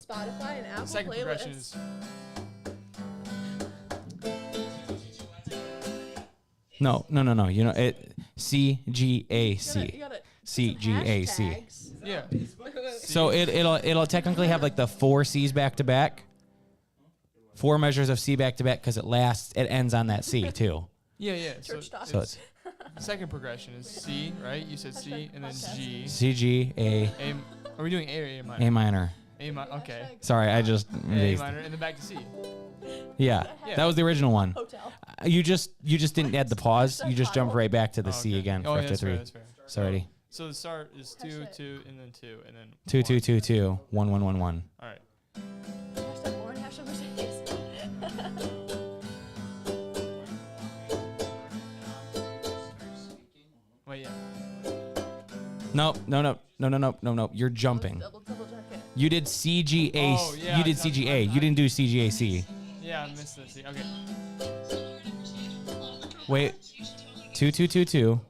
Spotify and Apple Second progression playlists. is No. You know it. CGAC. You gotta CGAC. yeah. So it'll technically have like the 4 C's back to back. 4 measures of C back to back because it ends on that C too. Yeah. Church talk. So it's Second progression is C, right? You said C, and then G. C G A. A. Are we doing A or A minor? A minor. A minor. Okay. Sorry, I just A minor, and then back to C. Yeah, that was the original one. Hotel. You just didn't add the pause. You just jumped right back to the C again Oh, for yeah, after that's 3. fair. That's fair. Sorry. So the start is 2, 2, and then 2, and then 2 2 2 2 1 1 1 1. All right. Hashtag Lauren, hashtag Mercedes. Wait, yeah. No. You're jumping. Double check it. You did CGA. Oh, yeah, You did I- CGA. You didn't do CGAC. Yeah, I missed the C. Okay. Wait. 2 2 2 2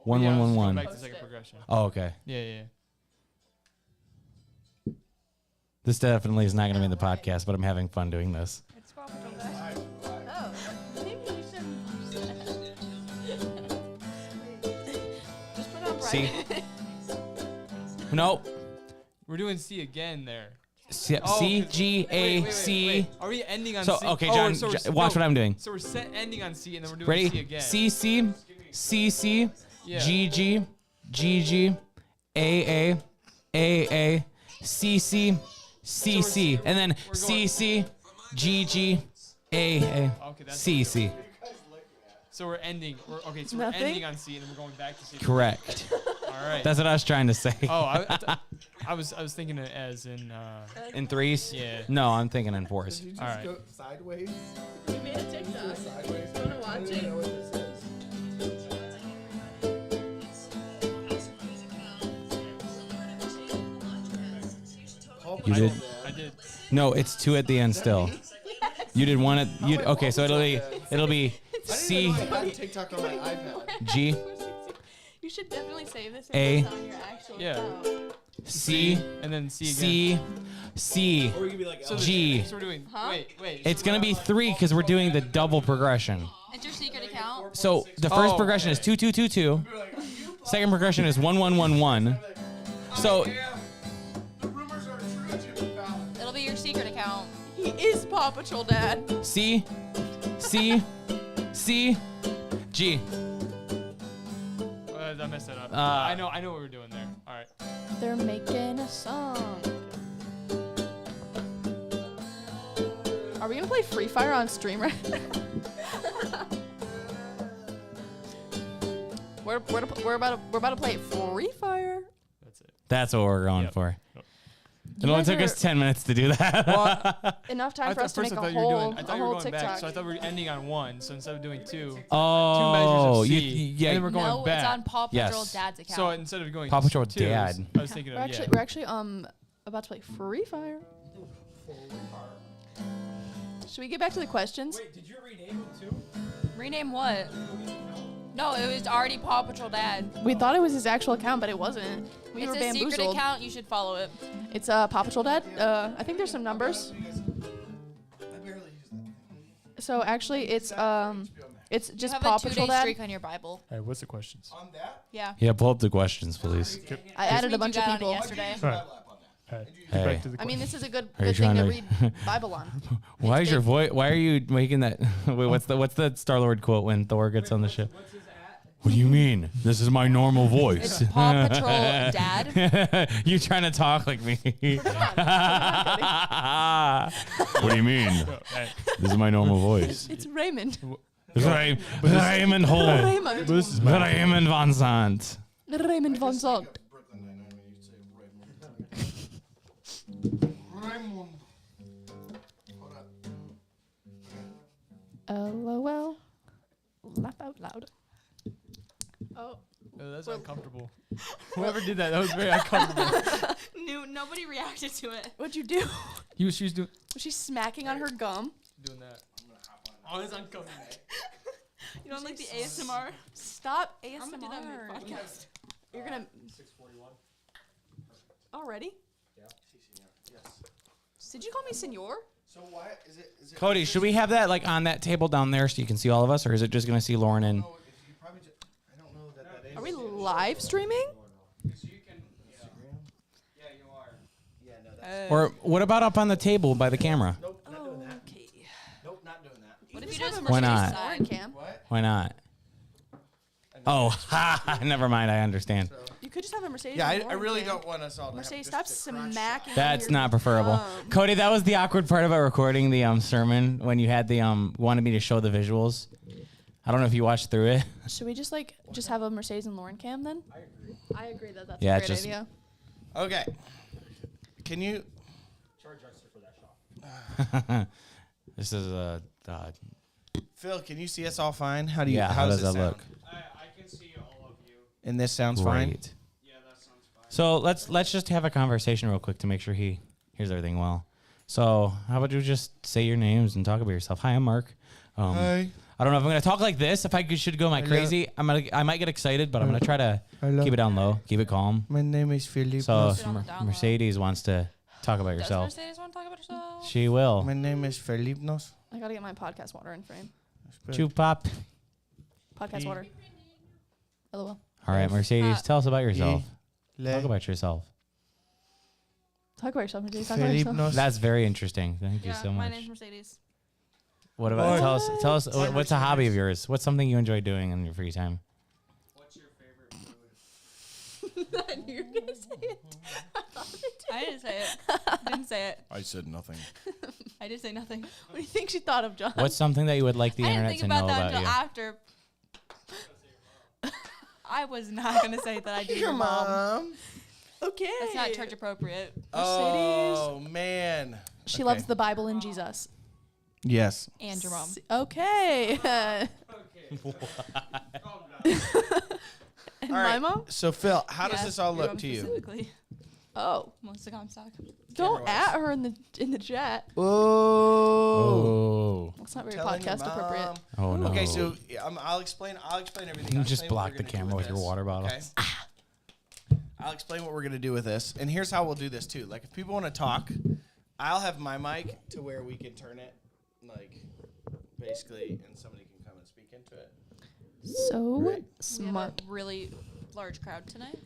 1 Yeah, 1 1 let's go 1. Back to second progression. Oh, okay. Yeah. This definitely is not going to be in the podcast, but I'm having fun doing this. It's Paw Patrol Day. Oh, maybe we should just put on C. Brian. Nope. We're doing C again there. C Oh, G A C. Wait. Are we ending on So C? okay, Oh, John, so we're- watch what I'm doing. So we're ending on C, and then we're doing Ready? C again. C C C C Yeah. G G G G A C C C C, and then C C G G A Okay, that's C C. So we're ending. We're Nothing? ending on C, and then we're going back to C. Correct. All right. That's what I was trying to say. Oh, I was thinking it as in. In 3s? Yeah. No, I'm thinking in 4s. Did you just All right. go sideways? We made a TikTok. Sideways? You wanna watch I don't it? know what this is. You did? I did. No, it's 2 at the end still. You did 1 at you. Okay, so it'll be C I had TikTok on my iPad. G You should definitely save this A. and put it on your actual Yeah. account. C And then C again. C Or you could be like, So G. So we're doing. Huh? Wait. It's gonna be 3 because we're doing the double progression. It's your secret account. So the first Oh. progression is 2 2 2 2. Second progression is 1 1 1 1. So the rumors are true, Jimmy Fallon. It'll be your secret account. He is Paw Patrol Dad. C C C G. I messed that up. Uh, I know what we're doing there. All right. They're making a song. Are we gonna play Free Fire on stream right now? we're about to play Free Fire. That's it. That's what we're going Yep. for. Yep. It only guys took are- us 10 minutes to do that. Enough time for us to make a you were whole, doing. I a thought you were whole going TikTok. back, so I thought we were ending on 1. So instead of doing 2, 2 Oh, measures of C, yeah. and then we're going No, back. it's on Paw Patrol Yes. Dad's account. So instead of going Paw Patrol 2, Dad. I was thinking of We're actually about to play Free Fire. Should we get back to the questions? Wait, did you rename it too? Rename what? No, it was already Paw Patrol Dad. We thought it was his actual account, but it wasn't. We It's were a secret bamboozled. account. You should follow it. It's Paw Patrol Dad. I think there's some numbers. I barely use that. So actually, it's You just have Paw a 2-day Patrol Dad. streak on your Bible. Hey, what's the questions? On that? Yeah. Yeah, pull up the questions, please. I added a We bunch do of that on people. it yesterday. Use my lap on that. Hey. I mean, this is a good Are you thing to trying read Bible on. Why is your voice? Why are you making that? Wait, what's the Star-Lord quote when Thor gets on the ship? What do you mean? This is my normal voice. It's Paw Patrol Dad. You trying to talk like me? What do you mean? This is my normal voice. It's Raymond. This is Raymond Hole. Raymond. Raymond Van Sant. Raymond Von Zont. Brooklyn Nine-Nine when you say Raymond. Raymond. Hold up. LOL. Laugh out loud. Oh. Oh, that's uncomfortable. Whoever did that was very uncomfortable. Nobody reacted to it. What'd you do? She was doing Was she smacking on her gum? that. Oh, it's uncomfortable. You don't like the ASMR? Stop ASMR. I'm gonna do that mid-podcast. You're gonna 641. already? Yeah. CC, yes. Did you call me senor? So why is it? Cody, should we have that like on that table down there so you can see all of us, or is it just gonna see Lauren and? No, if you probably just, I don't know that is. Are we live streaming? Or what about up on the table by the camera? Nope, not doing that. Okay. Nope, not doing that. What if you Just just have a Why Mercedes not? Lauren cam. What? Why not? Oh, ha! Never mind. I understand. You could just have a Mercedes. Yeah, and I Lauren really cam. don't want us all to Mercedes, have stop just to crunch. smacking. That's your not preferable. thumb. Cody, that was the awkward part about recording the sermon when you had the wanted me to show the visuals. I don't know if you watched through it. Should we just have a Mercedes and Lauren cam then? I agree that that's Yeah, a great just- idea. Okay. Can you? This is a Phil, can you see us all fine? How do you? yeah. How How does this that look? sound? I can see all of you. And this sounds fine. Great. Yeah, that sounds fine. So let's just have a conversation real quick to make sure he hears everything well. So how about you just say your names and talk about yourself? Hi, I'm Mark. Hi. I don't know if I'm gonna talk like this. If I should go my Hello. crazy, I might get excited, but I'm gonna try to Hello. keep it down low, keep it calm. My name is Philip. So Sit on the down low. Mercedes wants to talk about Does yourself. Mercedes want to talk about herself? She will. My name is Felipnos. I gotta get my podcast water in frame. Chew pop. Podcast water. LOL. All right, Mercedes, tell us about yourself. Le Talk about yourself. Talk about yourself, Mercedes. Talk about yourself. Felipnos. That's very interesting. Thank you Yeah, so my much. name's Mercedes. What about What? tell us what's a hobby of yours? What's something you enjoy doing in your free time? What's your favorite food? I knew you were gonna say it. I didn't say it. Didn't say it. I said nothing. I did say nothing. What do you think she thought of, John? What's something that you would like the I didn't internet think to about know that about until you? after. I was not gonna say that I do your mom. Okay. That's not church appropriate. Oh man. She Okay. loves the Bible and Jesus. Yes. And your mom. Okay. And All my right. mom? So Phil, how does Yes, this all your look mom to you? specifically. Oh, Melissa Comstock. don't Camera-wise. at her in the chat. Oh. Oh. That's not very Telling your podcast appropriate. mom. Oh no. Okay, so I'll explain everything. You I'll just explain what block we're the gonna do camera with your this, water bottle. Okay? I'll explain what we're gonna do with this, and here's how we'll do this too. Like, if people want to talk, I'll have my mic to where we can turn it, like, basically, and somebody can come and speak into it. So Right. smart. We have a really large crowd tonight.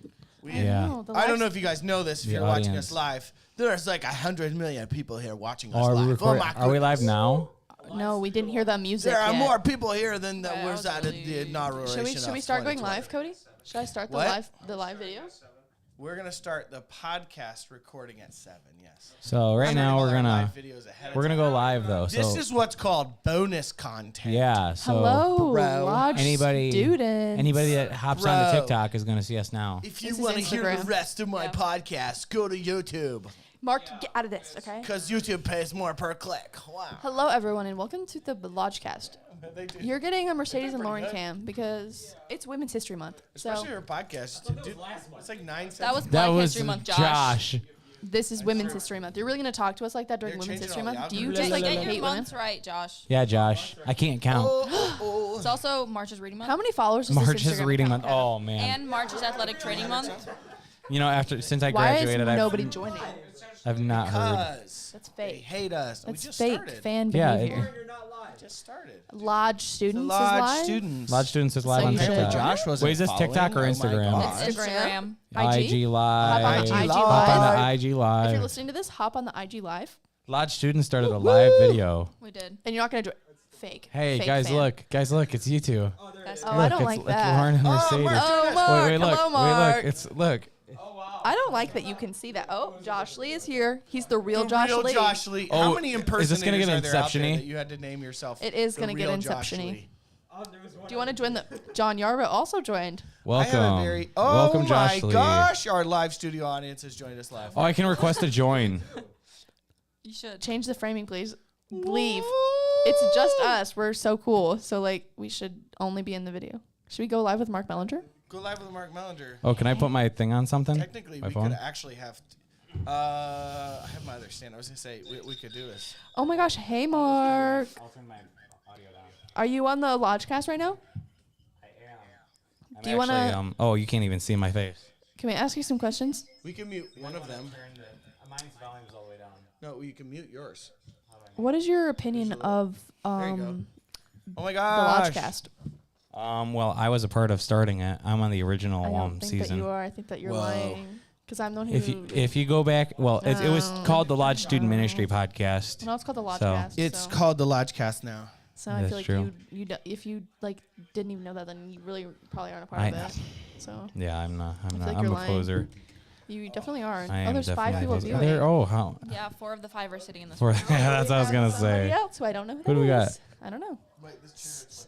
We, Yeah. I don't know if you guys know this. If The you're watching audience. us live, there's like 100 million people here watching us Oh, are we live. recording? Oh my Are we live goodness. now? No, we didn't hear that music There are yet. more people here than Yeah, that was that at was the really- inauguration. Should we of start going 2020. live, Cody? Should I start What? the live video? We're gonna start the podcast recording at 7. Yes. So right I'm now doing we're all our gonna live videos ahead of we're gonna time. go live though. So This is what's called bonus content. yeah. So Hello, bro. Lodge Anybody- students. anybody that hops onto Bro. TikTok is gonna see us now. If you This is want to hear the Instagram. rest of my Yeah. podcast, go to YouTube Mark, get out of this, okay? because YouTube pays more per click. Wow. Hello, everyone, and welcome to the LodgeCast. They do. You're getting a Mercedes and pretty Lauren good. cam because it's Women's History Month. Especially So her podcast. Dude, it's like 9 cents. That was That Black was History Month, Josh. this is Women's History Month. You're really gonna talk to us like that during They're Women's changing History all the Month? Do you algorithms. just like Get hate your women? months right, Josh. Yeah, Josh. I can't count. It's also March's reading month How many followers does March this is Instagram reading account month. have? Oh man. and March's athletic training month. You know, since I Why is graduated, nobody joining? I've not heard. Because That's they fake. hate us. We That's just fake started. fan Yeah, behavior. Just started. Lodge students Lodge is live. students. Lodge students is live So on you should- TikTok. Josh wasn't Wait, is this TikTok or following? Instagram? Oh my It's gosh. Instagram. IG Live. Hop on the IG Hop on Live. the IG If you're Live. listening to this, hop on the IG Live, Lodge students started a live video. We did. and you're not gonna do it. Fake. Hey Fake guys, fan. look, it's you two. That's Oh, I don't it's, like it's that. Lauren and Oh, Mercedes. Mark. Oh, Wait, Mark. wait, look, Hello, wait, Mark. look. It's look. I don't like that you can see that. Oh, Josh Lee is here. He's the real The Josh real Lee. Josh Lee. Oh, How many is impersonators this gonna get are there out there Inception-y? that you had to name yourself? It is the gonna get real Josh Inception-y. Lee? Do you want to join the? John Yarba also joined. Welcome. I have a very. Oh Welcome, my Josh Lee. gosh! Our live studio audience has joined us live. Oh, I can request a join. You should. Change the framing, please. Leave. It's just us. We're so cool. So like, we should only be in the video. Should we go live with Mark Mellinger? Go live with Mark Mellinger. Oh, can I put my thing on something? Technically, My we phone? could actually have. I have my other stand. I was gonna say we could do this. Oh my gosh. Hey, Mark. I'll turn my audio down. Are you on the LodgeCast right now? I am. Do you wanna- Oh, you can't even see my face. Can we ask you some questions? We can mute one of them. Mine's volume's all the way down. No, you can mute yours. What is your opinion of There you go. Oh my the gosh. LodgeCast? Well, I was a part of starting it. I'm on the original I don't think season. that you are. I think that you're Whoa. lying. Because I'm the one who. If you go back, well, it was No. called the Lodge Student Ministry Podcast. No, it's called the So- LodgeCast. It's so. called the LodgeCast now. So I That's feel like true. if you like didn't even know that, then you really probably aren't a part I- of it. So Yeah, I'm not. I'm feel not. like I'm you're a lying. closer. you definitely are. I Oh, am there's 5 definitely people a closer. viewing. There. Oh, how? Yeah, 4 of the 5 are sitting in this For, room. yeah, that's what I was gonna Somebody say. else who I don't know who Who do we that got? is. I don't know.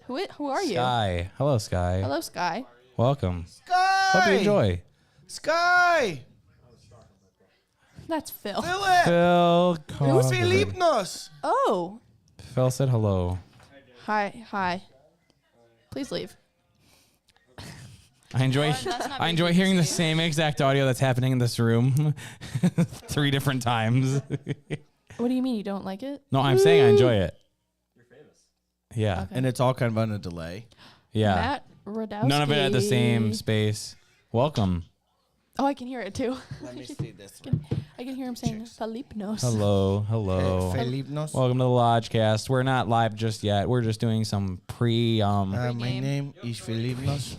Who are you? Sky. Hello, Sky. Hello, Sky. Welcome. Sky! Hope you enjoy. Sky! That's Phil. Philip! Phil. Who's Cogburn. Filipnos? Oh, Phil said hello. hi. Please leave. I enjoy. Lauren, that's not I enjoy very hearing the easy. same exact audio that's happening in this room, 3 different times. What do you mean you don't like it? No, I'm saying I enjoy it. You're famous. Yeah. Okay. And it's all kind of on a delay. Yeah. Matt Radowski. None of it at the same space. Welcome. Oh, I can hear it too. Let me see this. I can hear him saying Filipnos. Hello. Hello. Filipnos. Welcome to the LodgeCast. We're not live just yet. We're just doing some pre. My name is Filipnos.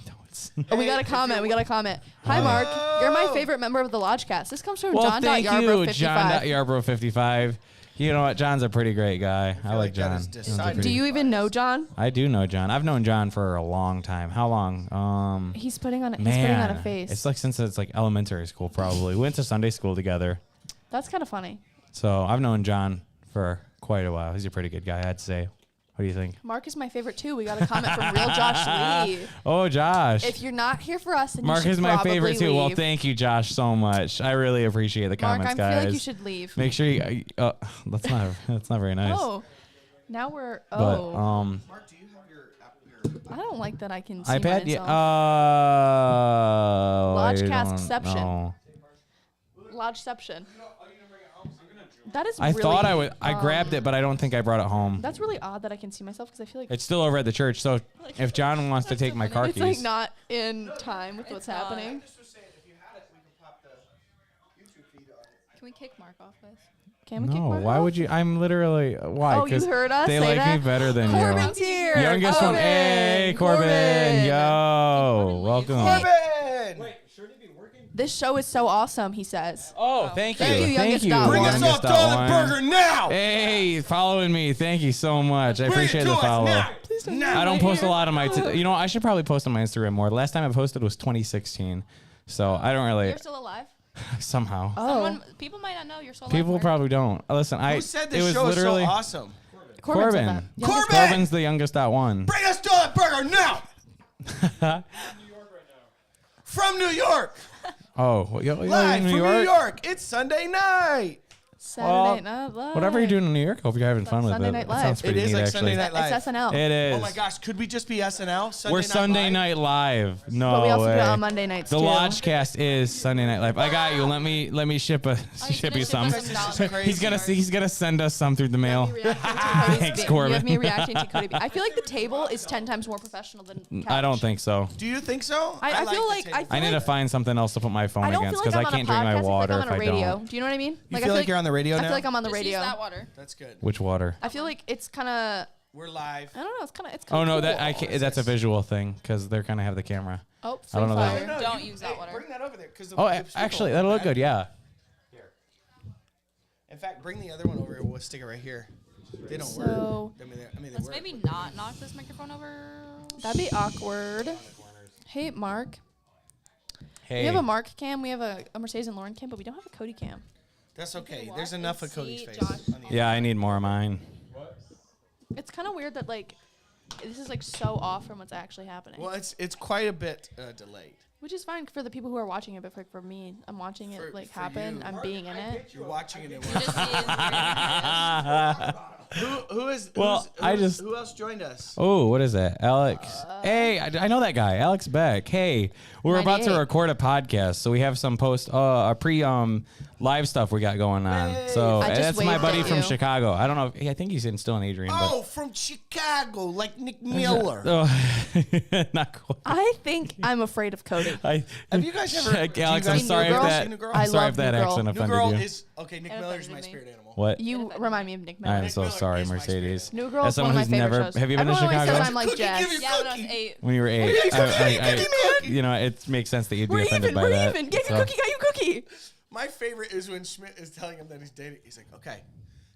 Oh, we got a comment. Hi, Mark. You're my favorite member of the LodgeCast. This comes from John. Thank you, John. 55. Yarbrough55. You know what? John's a pretty great guy. I like like that John. is John's a decided. pretty- Do you even know John? I do know John. I've known John for a long time. How long? He's putting on. He's Man, putting on a face. it's like since it's like elementary school probably. We went to Sunday school together. That's kind of funny. So I've known John for quite a while. He's a pretty good guy, I'd say. What do you think? Mark is my favorite too. We got a comment from Real Josh Lee. Oh, Josh. If you're not here for us, then Mark you is should my probably favorite too. Well, leave. thank you, Josh, so much. I really appreciate the Mark, comments, I guys. feel like you should leave. Make sure you. That's not very nice. Oh, now we're. But Oh, Mark, do you have your I don't like that. I can see iPad. myself. LodgeCastception. Lodgecastception. Lodgeception. That is. I really, thought I would. I grabbed it, but I don't think I brought it home. That's really odd that I can see myself because I feel like It's still over at the church. So if John wants to take my car it's keys, like not in time with what's not. happening. Can we kick Mark off this? Can we kick no. Mark Why off? would you? I'm literally. Why? Oh, you 'Cause heard us they say like that? me better than Corbin's you. here. Youngest one. Hey, Corbin. Yo, welcome. Corbin! This show is so awesome, he says. Oh, thank you. Thank you, Thank youngest you. dot Bring one. us Youngest up dot toilet one. burger now! Hey, following me. Thank you so much. I Bring it appreciate to the us follow. now! Please don't Now. do I don't my post a hair. lot on my. You know, I should probably post on my Instagram more. The last time I posted was 2016, so I don't really You're still alive? somehow. Oh, People might not know you're still alive. People Mark. probably don't. Listen, Who said it this was show is so literally awesome? Corbin. said Corbin. that. Youngest- Corbin! Corbin's the youngest at one. Bring us toilet burger now! From New York! Oh, well, yo, Live in from New York. It's Sunday night! Saturday Night Live. Whatever you're doing in New York, hope you're having fun with Sunday it. Night It Live. sounds It pretty is neat, like actually. Sunday Night Live. It's SNL. It is. Oh my gosh, could we just be SNL? We're Sunday Live? Night Live. No But we also way. do it on Monday nights The too. LodgeCast is Sunday Night Live. I got you. Let me ship a he's ship gonna you ship some. us some dollars. He's gonna send us some through the mail. Me reacting to Cody's Thanks, bit. Corbin. You have me reacting to Cody. B. I feel like the table is 10 times more professional than couch. I don't think so. Do you think so? I feel the like table. I feel I need to like find something else to put my phone I don't against feel like because I'm I on can't a drink my podcast. water I if feel like I'm on I a radio. don't. Do you know what I mean? You I feel like you're on the radio I now? feel like I'm on the Just use radio. that water. That's good. Which water? I feel like it's kind of. We're live. I don't know. It's kind of. Oh no, cool. that I can't, that's a visual thing because they're gonna have the camera. Oh, I don't know that. fire. Don't use that water. Bring that over there. Cause Oh, actually, that'll look good. Yeah. In fact, bring the other one over. We'll stick it right here. They don't work. So They Let's work. maybe not knock this microphone over. that'd be awkward. Hey, Mark. Hey. We have a Mark cam. We have a Mercedes and Lauren cam, but we don't have a Cody cam. That's okay. There's enough of Cody's face. Josh. on the Yeah, I need more of mine. It's kind of weird that like this is like so off from what's actually happening. Well, it's quite a bit delayed. Which is fine for the people who are watching it, but for me, I'm watching it like for happen. you. I'm being in it. You're watching it. And Just see his who is? Well, who's- I just- Who else joined us? Oh, what is that? Alex. Hey, I know that guy, Alex Beck. Hey, we're about to 98. record a podcast, so we have some live stuff we got going on. Hey. So I just that's my waved buddy at from you. Chicago. I don't know. I think he's still in Adrian. Oh, from Chicago, like Nick Miller. But not cool. I think I'm afraid of Cody. Have you guys ever? Alex, do you I'm guys sorry New if Girl? that. New Girl? I I'm sorry love if that New Girl. accent New offended Girl you. is Okay, Nick It Miller's offended my me. spirit animal. What? You remind me of Nick Miller. I'm Nick so Miller sorry, is my Mercedes. New Girl As is one someone of my who's favorite never, shows. have you been to Everyone always Chicago? says I'm like Cookie, Jess. give your Yeah, when I was cookie. 8. When you were 8, you know, it makes sense that you'd be We're offended even. by We're that. even. Get So- your cookie. Got you cookie. My favorite is when Schmidt is telling him that he's dating. He's like, okay,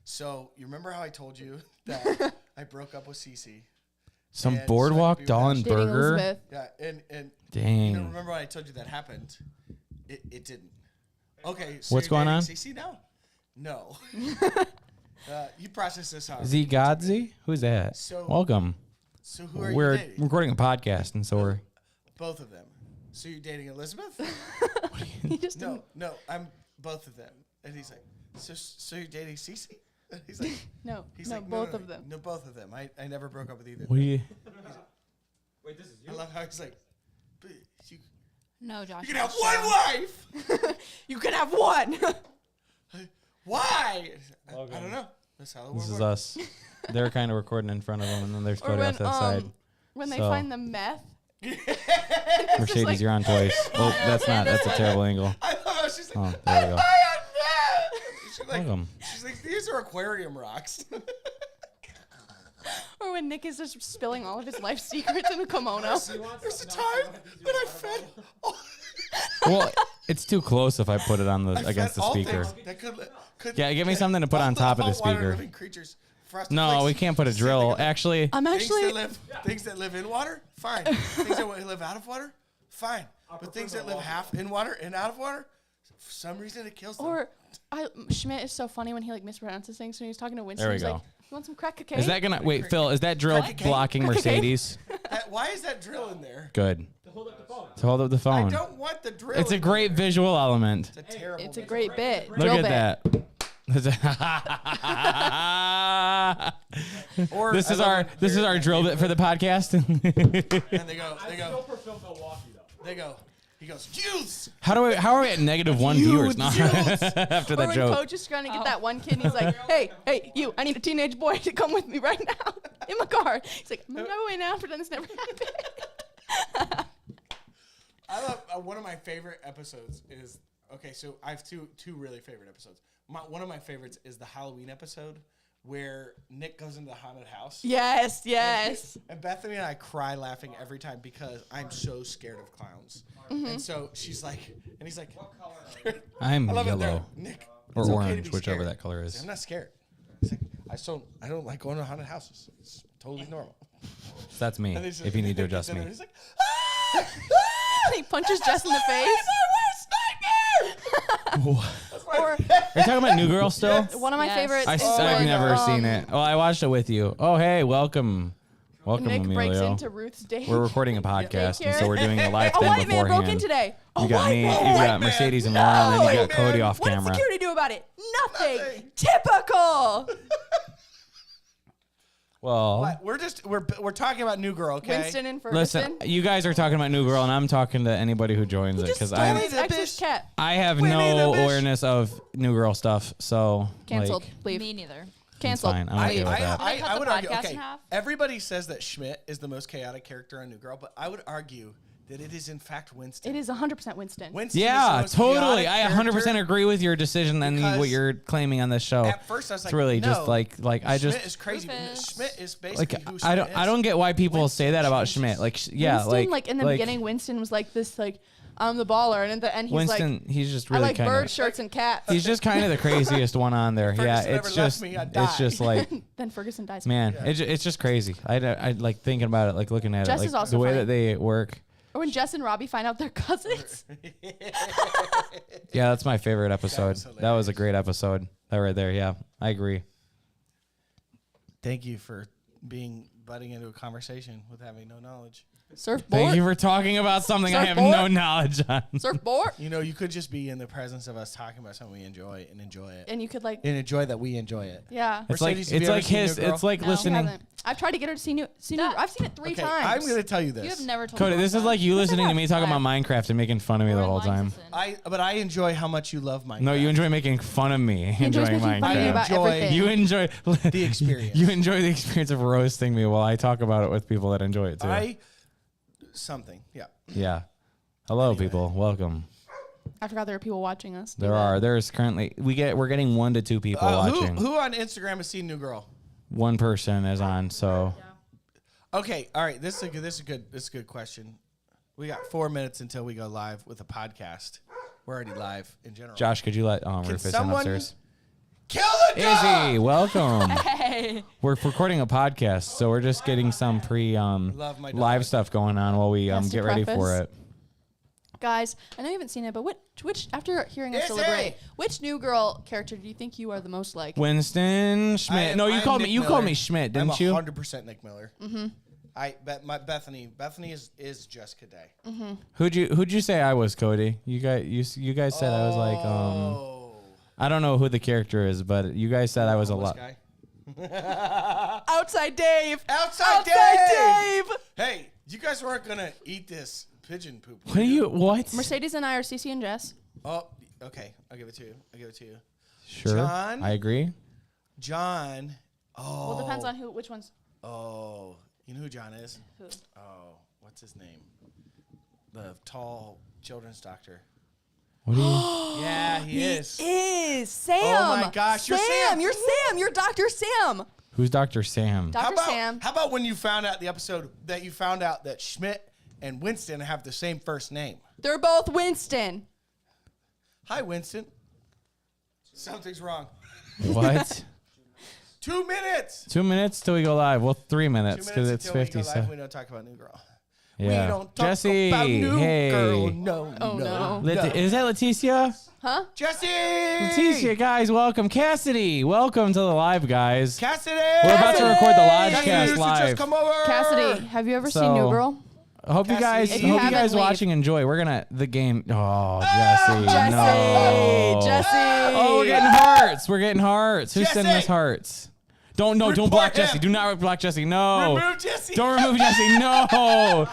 so you remember how I told you that I broke up with Cece? Some And boardwalk so Dawn Dating burger. Elizabeth. Yeah, and Dang. you know, remember when I told you that happened? It didn't. Okay, so What's you're going on? dating Cece now? No. You process this out. Z Godzi? Who's that? So- Welcome. So who are We're you dating? recording a podcast, and so we're. Both of them. So you're dating Elizabeth? He just No, didn't. no, I'm both of them. And he's like, so you're dating Cece? And he's like, No, he's no, like, both of them. No, both of them. I never broke up with either. What do you? I love how he's like, but you No, Josh. can have one wife. You can have one. Why? I don't know. That's how the This world is works. us. They're kind of recording in front of them, and then they're Or spread when off to the side. when they So- find the meth. Mercedes, like- you're on twice. Oh, that's not. That's a terrible angle. I love how she's like, Oh, there we I'm go. high on that. Welcome. She's like, these are aquarium rocks. Or when Nick is just spilling all of his life secrets in a kimono. There's a time when I fed. Well, it's too close if I put it on the against the speaker. Yeah, give me something to put on top of the speaker. Living creatures, frosted No, flakes, we can't put a just say drill. they go- Actually, I'm Things actually. that live in water, fine. Things that live out of water, fine. But things that live half in water and out of water, for some reason it kills them. Or Schmidt is so funny when he like mispronounces things. When he was talking to Winston, There we he's go. like, "You want some crack cocaine?" is that gonna wait, Phil? Is that drill Crack a cake? blocking Crack a cake? Mercedes? Why is that drill in there? Good. To hold up the I phone. don't want the drill. It's a in great there. visual element. It's a terrible. It's a visual great bit. Look Drill at bit. that. Or This I is love our when this is they're- our drill bit for the podcast. And they go. He goes, youths. How are we at -1 viewers now after Or that when joke? Coach is trying to get that one kid, and he's like, "Hey, you! I need a teenage boy to come with me right now in my car." He's like, "I'm on my way now. Pretend this never happened." I love one of my favorite episodes is so I have two really favorite episodes. One of my favorites is the Halloween episode where Nick goes into the haunted house. Yes, yes. And Bethany and I cry laughing every time because I'm so scared of clowns. And so she's like, and he's like, I'm I love it. They're yellow like, Nick, or it's okay to orange, be whichever scared. that color He's like, is. I'm not scared. He's like, I don't like going to haunted houses. It's totally normal. That's me. And he's If you need to and adjust then me. He's like, He punches Jess in the face. Or Are you talking about New Girl still? one of my Yes. favorites. I've is when, never seen it. Oh, I watched it with you. Oh, hey, welcome. Welcome, Nick breaks Emilio. into Ruth's day. We're recording a podcast, and so we're doing a live A thing white man beforehand. broke in today. A You got white me, man. you got Mercedes and Lauren, and then you got White Cody man. off What did camera. security do about it? Nothing. Nothing. Typical. Well, What? We're talking about New Girl, okay? Winston and Ferguson. listen, you guys are talking about New Girl, and I'm talking to anybody who joins it because Stole I'm his the ex's bitch. cat. I have Winnie no the bitch. awareness of New Girl stuff, so Canceled. Like, Leave. Me neither. it's Canceled. fine. I'm okay with that. They cut I the would argue. podcast Okay, in half? everybody says that Schmidt is the most chaotic character on New Girl, but I would argue that it is in fact Winston. It is 100% Winston. Winston is the Yeah, most totally. chaotic I 100% character. agree with your decision and Because what you're claiming on this show. At first, I was like, It's really no, just like I Schmidt just is crazy. Rufus. Schmidt is like basically who I Schmidt don't is. get why people say that about Winston Schmidt. Like Winston, like in the beginning, Winston was like this, like I'm the baller, and at the end, he's Winston, he's just like, I really like kind bird of shirts and cats. he's just kind of the craziest one on there. Yeah, Ferguson it's never left just me, I'd it's die. just like Then Ferguson dies. man, it's just crazy. I like thinking about it, like looking at Jess it, is like also the way funny. that they work. Or when Jess and Robbie find out they're cousins. Yeah, that's my favorite episode. was That was a great episode. That right there. Yeah, I agree. Thank you for butting into a conversation with having no knowledge. Surfboard. Thank you for talking about something I have no Surfboard? knowledge on. Surfboard. You know, you could just be in the presence of us talking about something we enjoy and enjoy it. And you could like, And enjoy that we enjoy it. yeah. It's like Mercedes, have you ever seen New Girl? it's like No. She listening. hasn't. I've tried to get her to see new. That- I've seen it 3 Okay, times. I'm going to tell you this. You have never told Cody, me this about is like that. you listening to me talking Why? about Minecraft and making fun of me the We're whole in time. Lexington. But I enjoy how much you love Minecraft. No, you enjoy making fun of me. He enjoys Enjoying making fun of you Minecraft. about Enjoy- everything. You enjoy the experience. You enjoy the experience of roasting me while I talk about it with people that enjoy it too. Something. Yeah. Yeah. Hello, people. Welcome. I forgot there are people watching us. There's currently we're getting 1 to 2 people watching. Who on Instagram has seen New Girl? One person is on, so Okay, all right. This is a good question. We got 4 minutes until we go live with a podcast. We're already live in general. Josh, could you let Rufus in someone upstairs? Kill the dog! Izzy, welcome. Hey. We're recording a podcast, so we're just getting some Love my dog. live stuff going on while we Yes, to get ready for preface. it. Guys, I know you haven't seen it, but which after hearing us Izzy! deliberate, which New Girl character do you think you are the most like? Winston Schmidt. No, you called me Schmidt, didn't I'm you? 100% Nick Miller. Mm-hmm. Bethany is Jessica Day. Mm-hmm. Who'd you say I was, Cody? You guys said I was like I don't know who the character is, but you guys said I was a lot. Outside Dave. Outside Dave. Hey, you guys weren't gonna eat this pigeon poop. What are you? What? Mercedes and I are Cece and Jess. Oh, okay. I'll give it to you. Sure. John? I agree. John. Oh. Well, it depends on which one's. Oh, you know who John is? Who? Oh, what's his name? The tall children's doctor. What are you? Yeah, he is. Is Sam. Oh my gosh, you're Sam. You're Sam. You're Dr. Sam. Who's Dr. Sam? Dr. Sam. How about when you found out the episode that you found out that Schmidt and Winston have the same first name? They're both Winston. Hi, Winston. Something's wrong. What? 2 minutes. 2 minutes till we go live. Well, 3 minutes 2 because minutes it's until we 50. go live, So we don't talk about New Girl. yeah. We don't talk Jesse, about New hey. Girl. No, Oh, no. Is that Leticia? Huh? Jesse. Leticia, guys, welcome. Cassidy, welcome to the live, guys. Cassidy. We're about to record the Cassidy LodgeCast used to live. Just come over. Cassidy, have you ever seen So- New Girl? I hope you guys, Cassidy. If you hope you guys haven't, leave. watching enjoy. We're gonna the game. Oh, Jesse, Jesse. no. Jesse. Oh, we're getting hearts. We're getting hearts. Who's sending us Jesse. hearts? Don't Report block him. Jesse. Do not block Jesse. No. Remove Jesse. Don't remove Jesse. No.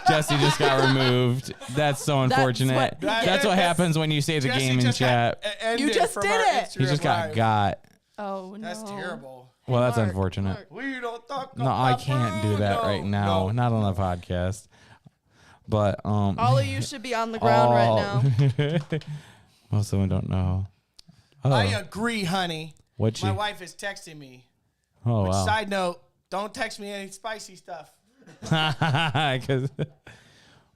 Jesse just got removed. That's so unfortunate. what- That's what happens when you say the Jesse game in just chat. got ended You just from did our it. Instagram He just live. got. Oh, no. That's terrible. Well, that's Mark, unfortunate. Mark. We don't talk No, about I can't do that no, right now. no. Not on the podcast. But All of you should be on the ground right now. Most of them don't know. Oh, I agree, honey. what'd My you? wife is texting me. Oh Which, wow. side note, don't text me any spicy stuff. 'Cause-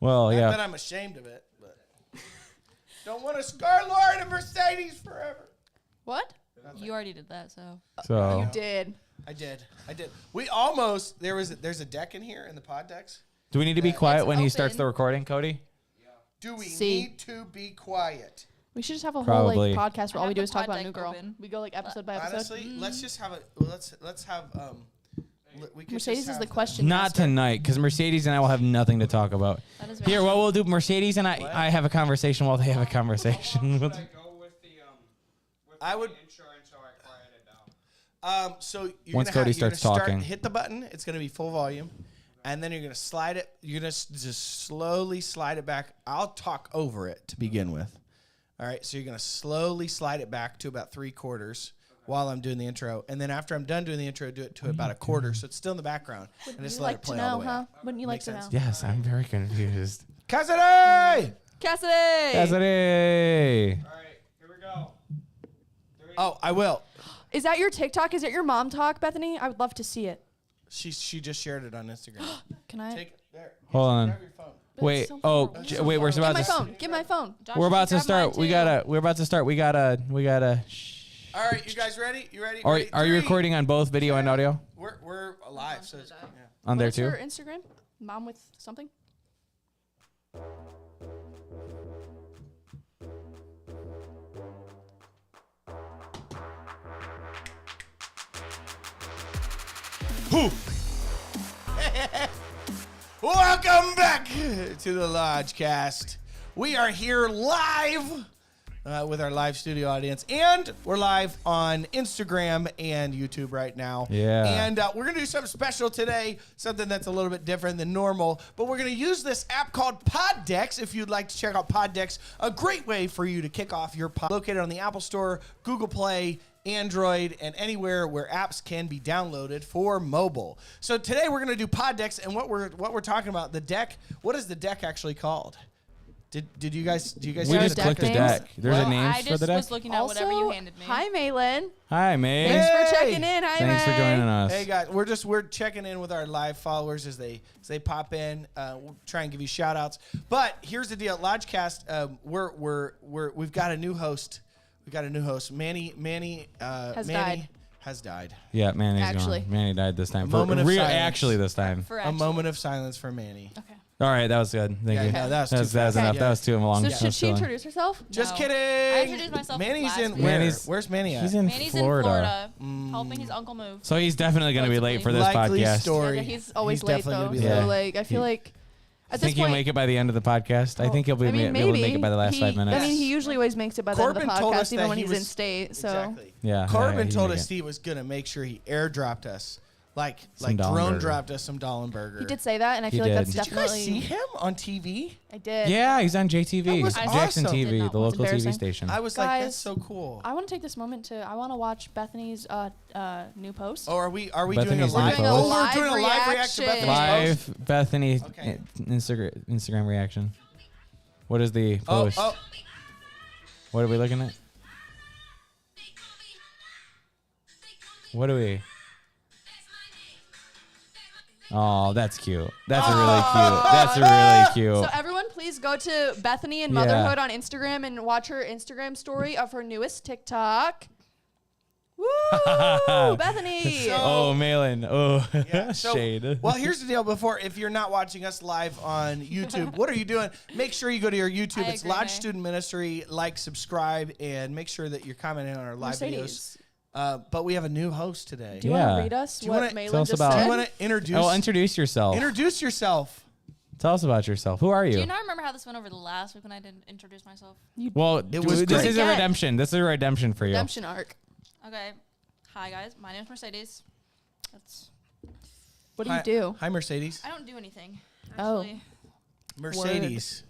well, Not yeah. that I'm ashamed of it, but don't want to scar Lauren and Mercedes forever. What? You already did that, so. So You did. I did. We almost there's a deck in here in the pod decks. do we need to be quiet It's when he starts open. the recording, Cody? Do we See. need to be quiet? We should just have a whole Probably. like podcast where all we Have do the is talk pod about deck New Girl. open. We go like episode by episode. Honestly, let's just have let's have we could Mercedes just is have the question. Not master. tonight, because Mercedes and I will have nothing to talk about. That is very Here, what we'll do, Mercedes and I have a conversation while they have a conversation. I would. So you're Once gonna Cody you're gonna starts talking. hit the button. It's gonna be full volume, and then you're gonna slide it. You're gonna just slowly slide it back. I'll talk over it to begin with. All right. So you're gonna slowly slide it back to about 3/4 while I'm doing the intro, and then after I'm done doing the intro, do it to about 1/4, so it's still in the background, and Wouldn't just you let like it to play all know, the way. huh? out. Wouldn't you like Makes to know? sense? Yes, I'm very confused. Cassidy! Cassidy! Cassidy! Oh, I will. Is that your TikTok? Is it your mom talk, Bethany? I would love to see it. She just shared it on Instagram. Can I? Take it there. Hold on. Grab your phone. But Wait. it's so Oh, far away. wait. We're Give about my to. phone. Give my phone. Josh, We're you about should to grab mine start. We too. gotta. We're about to start. We gotta. All right, you guys ready? You ready? Are Ready? are you 3. recording on both video and audio? We're alive, so it's, yeah. On there What's too. her Instagram? Mom with something? Welcome back to the LodgeCast. We are here live with our live studio audience, and we're live on Instagram and YouTube right now. Yeah. And we're going to do something special today, something that's a little bit different than normal, but we're going to use this app called Poddex. If you'd like to check out Poddex, a great way for you to kick off your pod. Located on the Apple Store, Google Play, Android, and anywhere where apps can be downloaded for mobile. So today we're going to do Poddex, and what we're talking about, the deck. What is the deck actually called? Did you guys? Do you guys? We see just the clicked the names? deck. There's Well, a names I for just the deck. was looking at whatever you handed me. Hi, Malin. Hi, May. Thanks Hey. for checking in. Hi, Thanks for May. joining us. Hey guys, we're checking in with our live followers as they pop in. We'll try and give you shout outs. But here's the deal, LodgeCast. We've got a new host. We got a new host. Manny Has Manny died. has died. Yeah, Manny's Actually. gone. Manny died this time. A moment of silence. Actually, this time. For A actually. moment of silence for Manny. Okay. All right, that was good. Thank Yeah, you. no, that was that too was fast. enough. Yeah. That was too long. So That should was she too long. introduce herself? Just No. kidding. I introduced myself Manny's last in week. where? Manny's- Where's Manny at? He's in Manny's Florida. in Florida, helping his uncle move. So he's definitely going to be late for this Likely podcast. story. Yeah, he's always He's late definitely though. gonna be late. So like, I feel like I at this think he'll point, make it by the end of the podcast. I think he'll be I mean, able to maybe make it by the last 5 minutes. I mean, he usually always makes it by the end Corbin of the told us podcast, even that when he he's in was- state. So Exactly. Yeah. Corbin he'd told make us it. Steve was gonna make sure he airdropped us, like Some drone Dollenberger. dropped us some Dollenberger. he did say that, and I He feel like did. that's Did you guys definitely. see him on TV? I did. Yeah, he's on JTV. That was Jackson awesome. Did TV, not the watch. local TV Embarrassing. station. I was like, that's Guys, so cool. I want to take this moment to. I want to watch Bethany's new post. Oh, are we doing a Bethany's live? new Oh, post. we're doing a live reaction. to Bethany's post? Live Bethany Okay. Instagram reaction. What is the post? Oh, What are we looking at? What are we? Oh, that's cute. That's really cute. That's really cute. So everyone, please go to Bethany and Yeah. Motherhood on Instagram and watch her Instagram story of her newest TikTok. Woo, Bethany! So- Oh, Malin. Oh, yeah. So, shade. well, here's the deal. If you're not watching us live on YouTube, what are you doing? Make sure you go to your YouTube. I It's agree, Lodge May. Student Ministry. Like, subscribe, and make sure that you're commenting on our live videos. Mercedes, But we have a new host today. do you Yeah. want to read us Do you what wanna- Malin Tell us just about- Do said? you want to introduce? Oh, introduce yourself. Introduce yourself. Tell us about yourself. Who are Do you? you not remember how this went over the last week when I didn't introduce myself? Well, It was this great. is a Again. redemption. This is a redemption for you. Redemption arc. Okay. Hi guys, my name is Mercedes. That's What do you do? Hi, Mercedes. I don't do anything. Oh. Actually. Mercedes.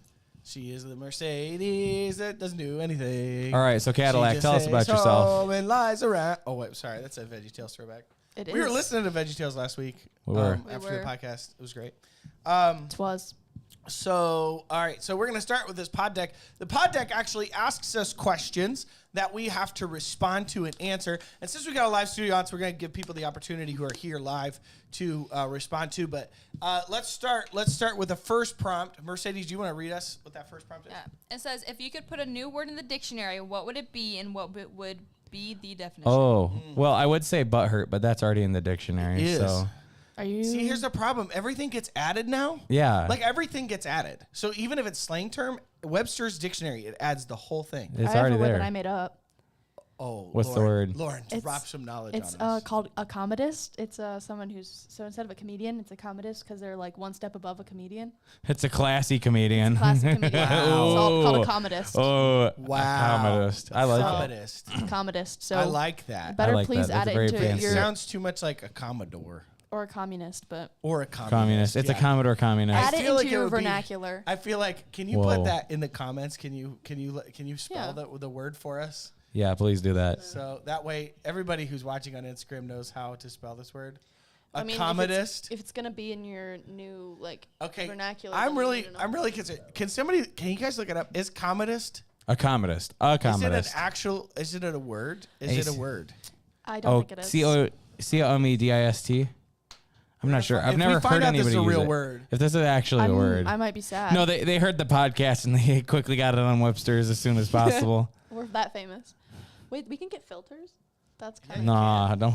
She is the Mercedes that doesn't do anything. All right, so Cadillac, She just tell us about stays yourself. home and lies around. Oh wait, sorry, that's a VeggieTales throwback. It We were is. listening to VeggieTales last week. We were. We after were. the podcast. It was great. Twas. So, all right. So we're going to start with this pod deck. The pod deck actually asks us questions that we have to respond to and answer. And since we got a live studio on, so we're going to give people the opportunity who are here live to respond to. But let's start. Let's start with the first prompt. Mercedes, do you want to read us what that first prompt is? Yeah. It says, if you could put a new word in the dictionary, what would it be and what would be the definition? Oh, well, I would say butthurt, but that's already in the dictionary. It is. So, Are you? See, here's the problem. Everything gets added now. yeah. Like everything gets added. So even if it's slang term, Webster's dictionary, it adds the whole thing. it's I have already a word there. that I made up. Oh, What's the Lauren, word? Lauren, It's- drop some knowledge It's on us. called a comedist. It's someone who's so instead of a comedian, it's a comedist because they're like one step above a comedian. It's a classy comedian. Classic comedian. Wow. It's all called a comedist. Oh, Wow. comedist. I like it. Comedist. Comedist. So I like that. better like please that. That's add it very into fancy. your Sounds too much like a Commodore or a communist, but or a communist. Communist. It's yeah. a Commodore communist. I add it feel into like it your would be- vernacular. I feel like, can you Whoa. put that in the comments? Can you spell Yeah. the word for us? Yeah, please do that. So that way, everybody who's watching on Instagram knows how to spell this word. I mean, Comedist. if it's gonna be in your new like Okay, vernacular, I'm then you need to know. really concerned. Can you guys look it up? Is comedist? A comedist. A Is it an comedist. actual? Is it a word? Is it a word? I don't Oh, think it is. COMEDIST. I'm not sure. I've If never we find heard out this anybody is a use real it. word. If this is actually a word. I might be sad. No, they heard the podcast and they quickly got it on Webster's as soon as possible. We're that famous. Wait, we can get filters. That's kind of Nah, don't.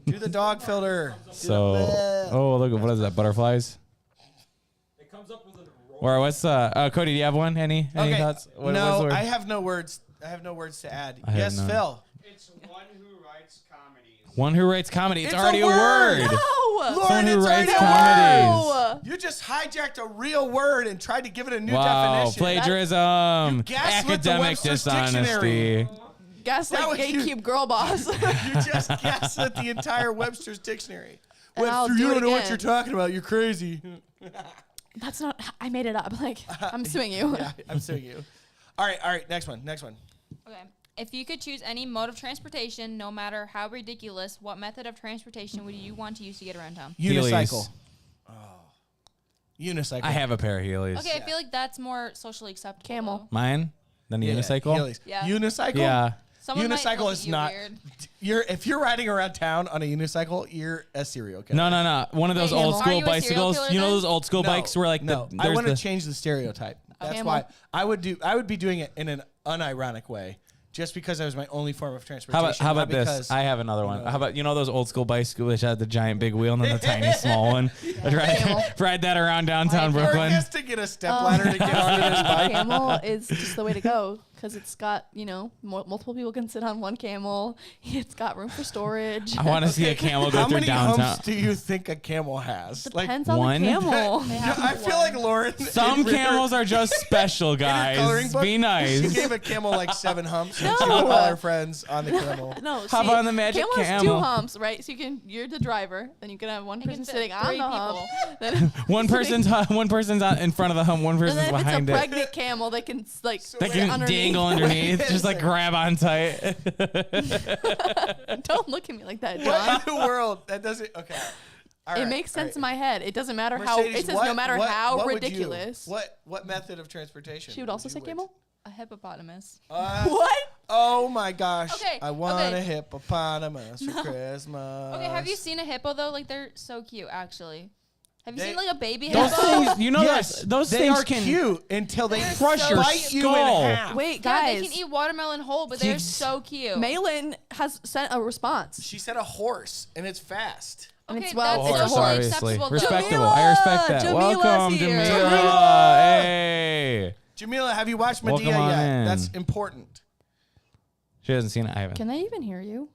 Do the dog filter. So, oh, look, what is that? Butterflies? It comes up with a roll. Or what's Cody? Do you have one? Any Okay. thoughts? What's No, the word? I have no words. I have no words to add. I have Yes, none. Phil. It's one who writes comedies. One who writes comedy. It's It's already a a word. word. No! Lauren, Someone who it's writes already a word. comedies. You just hijacked a real word and tried to give it a new Wow, definition. plagiarism, gaslit the academic Webster's dishonesty. Dictionary. Gaslight That was you- gatekeep girl boss. You just gaslit the entire Webster's dictionary. And I'll Webster, do you it don't know what again. you're talking about. You're crazy. That's not. I made it up. Like I'm suing you. Yeah, I'm suing you. All right. Next one. Okay. If you could choose any mode of transportation, no matter how ridiculous, what method of transportation would you want to use to get around town? Heelys. Unicycle. Oh. Unicycle. I have a pair of Heelys. Okay, I feel like that's more socially acceptable. Camel. though. Mine? Then a Yeah, unicycle? Heelys. Yeah. Unicycle. Yeah. Someone might Unicycle look is at you not. weird. If you're riding around town on a unicycle, you're a serial killer. No. One of those Wait, old are school you a serial bicycles. killer You know then? those old school No, bikes where like no. I there's want to the change the stereotype. That's Camel. why I would be doing it in an unironic way, just because that was my only form of transportation. How about not this? because- I have another one. know. How about those old school bicycles which had the giant big wheel and then the tiny small one? Ride that around downtown Or Or Brooklyn. just to get a step ladder to get onto this bike. Camel is just the way to go because it's got, multiple people can sit on one camel. It's got room for storage. I want to see a camel go How through many downtown. humps do you think a camel has? Depends one? on the camel. I feel like Lauren. Some in her- camels are just special, in her coloring guys. book, Be She nice. gave a camel like 7 humps. And No. she would call her friends on the camel. No, Hop see, on the magic camel has 2 camel. humps, right? So you're the driver, then you can have one You can person fit sitting on 3 the people. hump. Then One person's in front of the hump. One and person's then if it's a behind it. pregnant camel, they can They sit can underneath. dangle underneath, just like grab on tight. Don't look at me like that, What John. in the world? That doesn't. Okay. All It right, makes all sense right. in my head. It doesn't matter how. Mercedes, It says what- no matter what- how what would you- ridiculous. What method of transportation? She would also say you camel. A hippopotamus. What? Oh my gosh! Okay, I want a okay. hippopotamus for Christmas. Okay, have you seen a hippo though? Like they're so cute, actually. Have you They- seen like a baby Those hippo? things, Yes, those they things are can cute until they They're crush so your bite you skull. in half. Wait, Yeah, guys. they can eat watermelon whole, but they're Jeez. so cute. Malin has sent a response. She said a horse, and it's fast. And Okay, it's that's well, horse, it's a socially horse. obviously. acceptable, though. Respectable. I respect that. Jamila's Welcome, here. Jamila. Hey. Jamila, have you watched Welcome Medea on yet? in. That's important. She hasn't seen it. I haven't. Can they even hear you?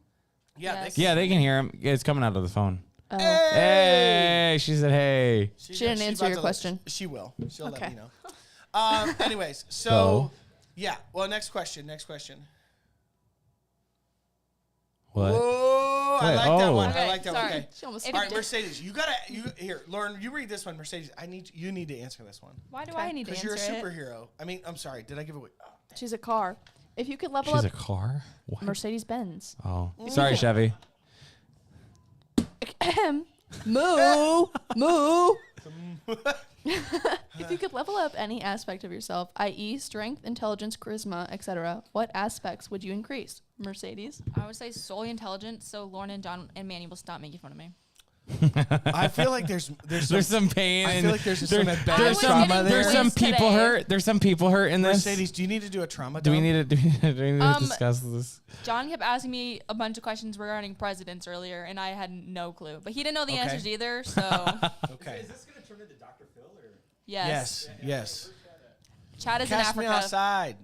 Yeah, Yes. Yeah, they can hear him. It's coming out of the phone. Oh. Hey, she said, hey. She didn't answer about your to question. She will. She'll let Okay. me know. Anyways, so So? yeah. Well, next question. What? Whoa, I Wait, like that oh. one. I Okay, like that one. sorry. Okay. She almost If All you right, did- Mercedes, here, Lauren, you read this one. Mercedes, you need to answer this one Why do Okay. I need to because answer you're a it? superhero. I mean, I'm sorry, did I give away? Oh, She's a car. If you could level She's a up car? What? Mercedes Benz. Oh, sorry, Chevy. Moo, moo. If you could level up any aspect of yourself, i.e., strength, intelligence, charisma, etc., what aspects would you increase? Mercedes. I would say solely intelligent, so Lauren and John and Manny will stop making fun of me. I feel like there's There's some pain. I and feel like there's just there- some embedded there's some, trauma there. there's some Quiz people today. hurt. There's some people hurt in this. Mercedes, do you need to do a trauma? do we dump? need to Um, discuss this? John kept asking me a bunch of questions regarding presidents earlier, and I had no clue. But he didn't know the Okay. answers either, so Okay. Is this going to turn into Dr. Phil or? yes. Yes. Chad is in Cast me Africa. outside.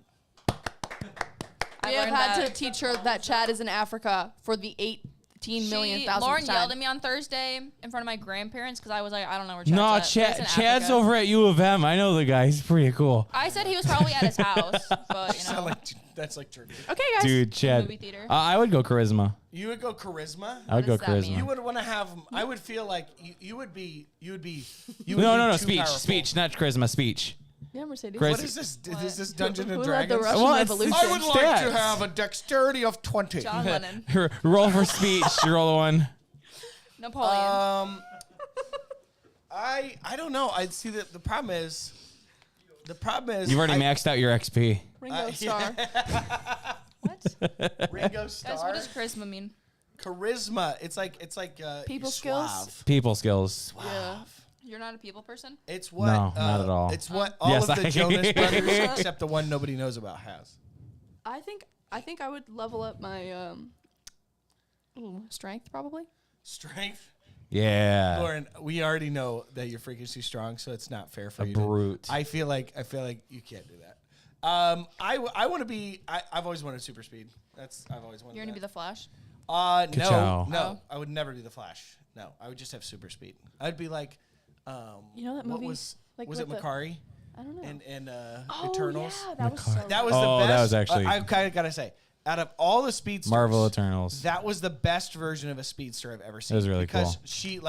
I We have learned had that. to teach her that Chad is in Africa for the 18 million thousandth Lauren time. yelled at me on Thursday in front of my grandparents because I was like, I don't know where Chad's No, at, but he's in Chad's Africa. over at U of M. I know the guy. He's pretty cool. I said he was probably at his house, but you Sound know, like that's like Turkey. Okay, guys. Dude, Chad. movie theater. I would go charisma. You would go charisma. I would go does that mean? You charisma. would want to have. I would feel like you would be. No, too speech. powerful. Speech, not charisma. Speech. Yeah, Mercedes. Chris- What is this? Is this Dungeons and Who led the Dragons? Russian Well, it's- Revolution? I would like to Stats. have a dexterity of 20. John Lennon, Roll for speech. Roll one. Napoleon. I don't know. I see that the problem is. You've already I- maxed out your XP. Ringo Starr. what? Ringo Starr. Guys, what does charisma mean? Charisma. It's like People suave. skills? People skills. Yeah. You're not a people person? It's what No, not at all. It's what all Yes, of the I- Jonas Brothers, except the one nobody knows about, has. I think I would level up my strength probably. Strength. Yeah. Lauren, we already know that you're freakishly strong, so it's not fair for A you. brute. I feel like you can't do that. I want to be. I've always wanted super speed. I've always wanted. You're gonna be the Flash. No, Ka-chow. no. I would never do the Flash. No, I would just have super speed. I'd be like, You know that what movie? was like was it with the- Makari I don't know. and Oh, Eternals? yeah, that was so That was Oh, the best. that was actually- I kind of gotta say, out of all the speedsters, Marvel Eternals. that was the best version of a speedster I've ever seen. was really because cool. she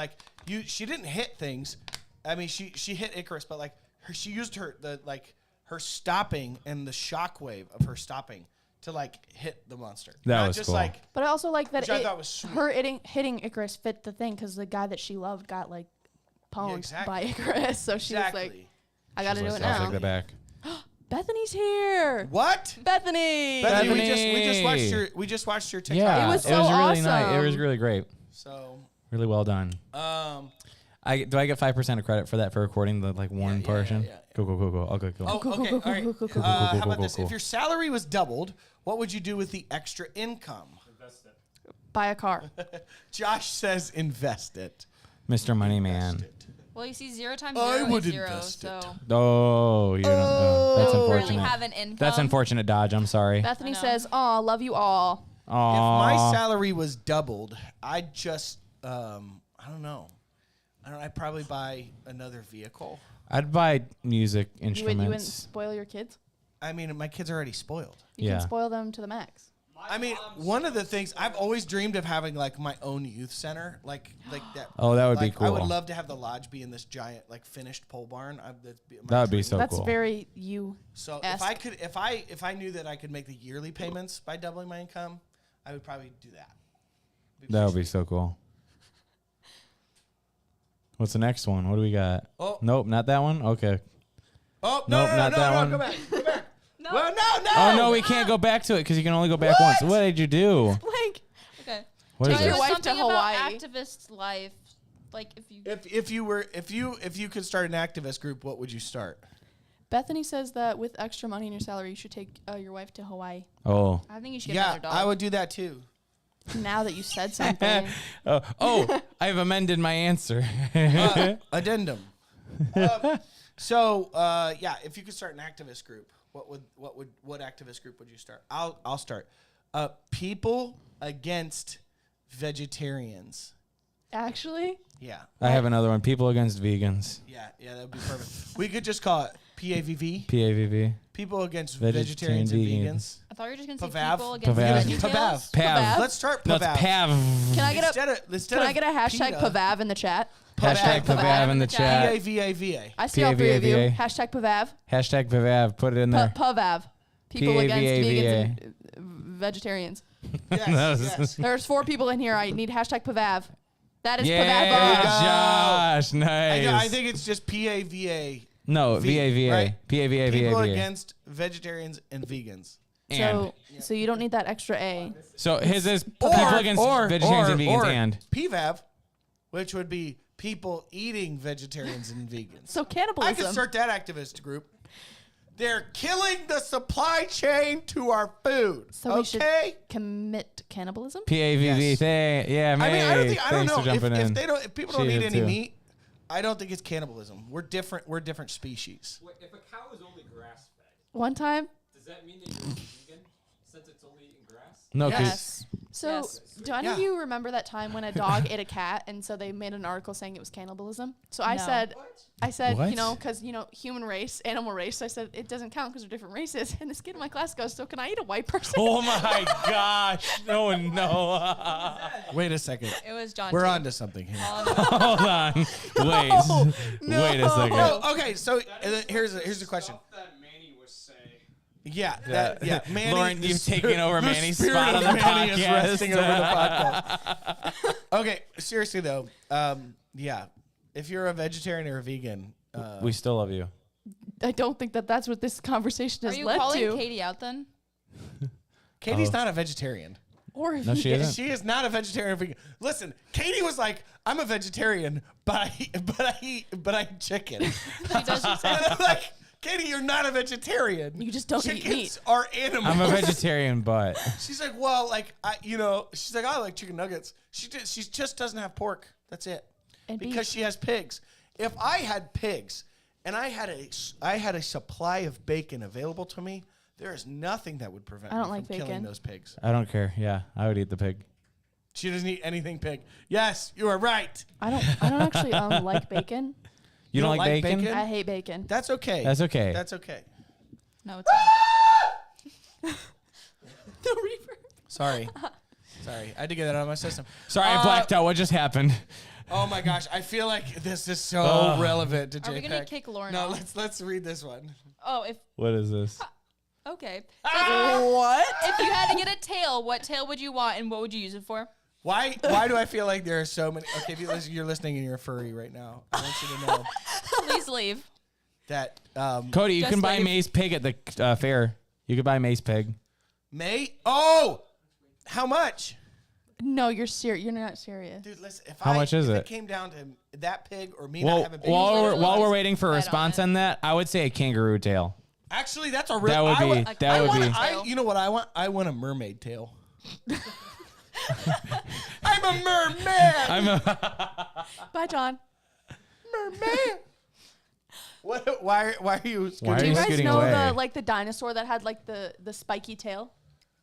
she didn't hit things. I mean, she hit Icarus, but she used her stopping and the shockwave of her stopping to hit the monster. That Not was just cool. But I also like that Which I thought was sweet. her hitting Icarus fit the thing because the guy that she loved got pwned exactly. by Icarus. So she was like, I got to do it I'll now. take that back. Bethany's here. What? Bethany. Bethany. We just watched your TikTok. Yeah, It was so really nice. It was awesome. really great. So, Really well done. Do I get 5% of credit for that for recording the one yeah, portion? yeah. Cool. I'll go. Oh, Cool, okay. cool, All right. cool, cool, cool, How about this? cool. If your salary was doubled, what would you do with the extra income? Invest it. Buy a car. Josh says invest it. Mr. Money Man. Invest it. Well, you see, 0 times I 0 would is 0, invest it. so Oh, you don't know. That's you don't really unfortunate. have an income. That's unfortunate, Dodge. I'm sorry. Bethany I know. says, "Aw, love you all." If my Aww. salary was doubled, I'd just I don't know. I'd probably buy another vehicle. I'd buy music You wouldn't instruments. spoil your kids. I mean, my kids are already spoiled. You Yeah. can spoil them to the max. I mean, one of the things I've always dreamed of having like my own youth center, like that. Oh, that would be like, I would cool. love to have the lodge be in this giant like finished pole barn. That would be so That's cool. very you. So esque. if I knew that I could make the yearly payments by doubling my income, I would probably do that. That would be so cool. What's the next one? What do we got? Oh. Nope, not that one. Okay. Oh Nope, not that one. Go back. Go back. No. Well, no. Oh no, we can't go back to it because you can only go back once. What did you do? Like, Okay. What Take is It your this? was wife to something about Hawaii. activist life. Like if you. If you could start an activist group, what would you start? Bethany says that with extra money in your salary, you should take your wife to Hawaii. Oh. I think you should get Yeah, another dog. I would do that too. Now that you said something, Oh, I've amended my answer. Addendum. Yeah, if you could start an activist group, what activist group would you start? I'll start. People against vegetarians. actually, Yeah, I have another one. People against vegans. yeah, that would be perfect. We could just call it PAVV. PAVV. People against Vegetarian vegetarians and vegan. vegans. I thought you were just gonna say Pavav. people against Pavav. VeggieTales. Pav. Let's start No, it's Pavav. Pav. can I get Instead can of I get a hashtag PETA, Pavav in the chat? Hashtag Pavav in the chat. PAVAVA. I see all three of you. PAVAVA. Hashtag Pavav. Hashtag Pavav. Put it in there. Pavav. People against PAVAVA. vegans and vegetarians. Yes, yes. There's 4 people in here. I need hashtag Pavav. That is Yeah, Pavav. Josh. Nice. I think it's just PAVA. No, VAVA. right? PAVA. People VAVA. against vegetarians and vegans. And. So you don't need that extra A. So his is Or- people against vegetarians and vegans or and. PVAV, which would be people eating vegetarians and vegans. So I cannibalism. could start that activist group. They're killing the supply chain to our food. So we should okay? commit cannibalism. PAVV Yes. thing. Yeah, man. I mean, I don't Thanks know for jumping in. if people don't She eat did any too. meat. I don't think it's cannibalism. We're different species. Wait, if a cow is only grass fed, One time. does that mean that you're vegan since it's only eating grass? No, because Yes. So Yes. do any of Yeah. you remember that time when a dog ate a cat, and so they made an article saying it was cannibalism? So I No. said, What? you know, because human race, animal race. I said it doesn't count because they're different races. And this kid in my class goes, "So can I eat a white person?" oh my gosh, no. Wait a second. It was John. We're too. on to something here. Hold on. Wait a second. No, okay, so here's the question. Stuff that Manny was saying. Yeah, Manny, Lauren, the you've sp- taken over the Manny's spirit spot of on the Manny is podcast. resting over the podcast. Okay, seriously though, yeah, if you're a vegetarian or a vegan, We still love you. I don't think that that's what this conversation Are has you led calling to. Katie out then? Katie's not a vegetarian. Or No, she vegan. isn't. She is not a vegetarian or vegan. Listen, Katie was like, "I'm a vegetarian, but I eat chicken." She does. And I'm like, Katie, you're not a vegetarian. You just don't eat Chickens meat. are animals. I'm a vegetarian, but She's like, well, like she's like, I like chicken nuggets. She just doesn't have pork. That's it. And Because beef. she has pigs. If I had pigs and I had a supply of bacon available to me, there is nothing that would prevent I me don't from like killing bacon. those pigs. I don't care. Yeah, I would eat the pig. She doesn't eat anything pig. Yes, you are right. I don't actually like bacon. You don't like bacon? bacon? I hate bacon. That's okay. That's okay. That's okay. No, it's not. The reverb. Sorry. I had to get that out of my system. Sorry, I blacked out. What just happened? Oh my gosh, I feel like this is so relevant to JPEG. Are we gonna kick Lauren No, off? let's read this one. Oh, if What is this? okay. What? If you had to get a tail, what tail would you want and what would you use it for? Why do I feel like there are so many? Okay, if you're listening and you're a furry right now, I want you to know Please leave. that Cody, you Just can buy leave. May's pig at the fair. You could buy May's pig. May. Oh, how much? No, you're serious. You're not serious. Dude, listen. If How much is if it? it came down to that pig or me not Well, having pigs, while we're waiting for a Bet on response it. on that, I would say a kangaroo tail. actually, that's a real. That would I be. want- That I would want. be. You know what I want? I want a mermaid tail. I'm a merman. I'm a. Bye, John. Merman. What? Why are you? Why are Do you you guys scooting know away? the dinosaur that had like the spiky tail?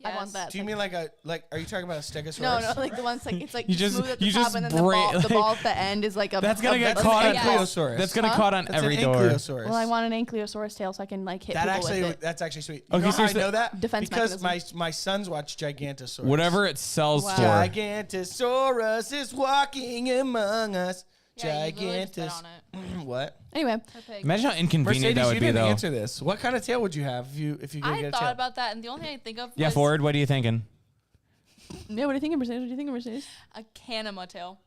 I want Yes. that. Do you mean like a like? Are you talking about a stegosaurus? No, like the one's like it's like You just- smooth at the you top just and then break- the ball at the end is like a. That's gonna get That's caught an on. ankylosaurus. That's gonna Huh? caught on That's every an door. ankylosaurus. Well, I want an ankylosaurus tail so I can like hit That people actually, with it. that's actually sweet. Okay, You know how I seriously- know that? Defense because mechanism. my sons watch Gigantosaurus. Whatever it sells Wow. for. Gigantosaurus is walking among us. Yeah, you literally just bet Gigantus. on it. What? Anyway, For pig. Imagine how inconvenient Mercedes, that would you be, didn't though. answer this. What kind of tail would you have if you could I get a thought tail? about that, and the only thing I think of Yeah, was Ford. What are you thinking? yeah, what do you think of Mercedes? What do you think of Mercedes? a canema tail.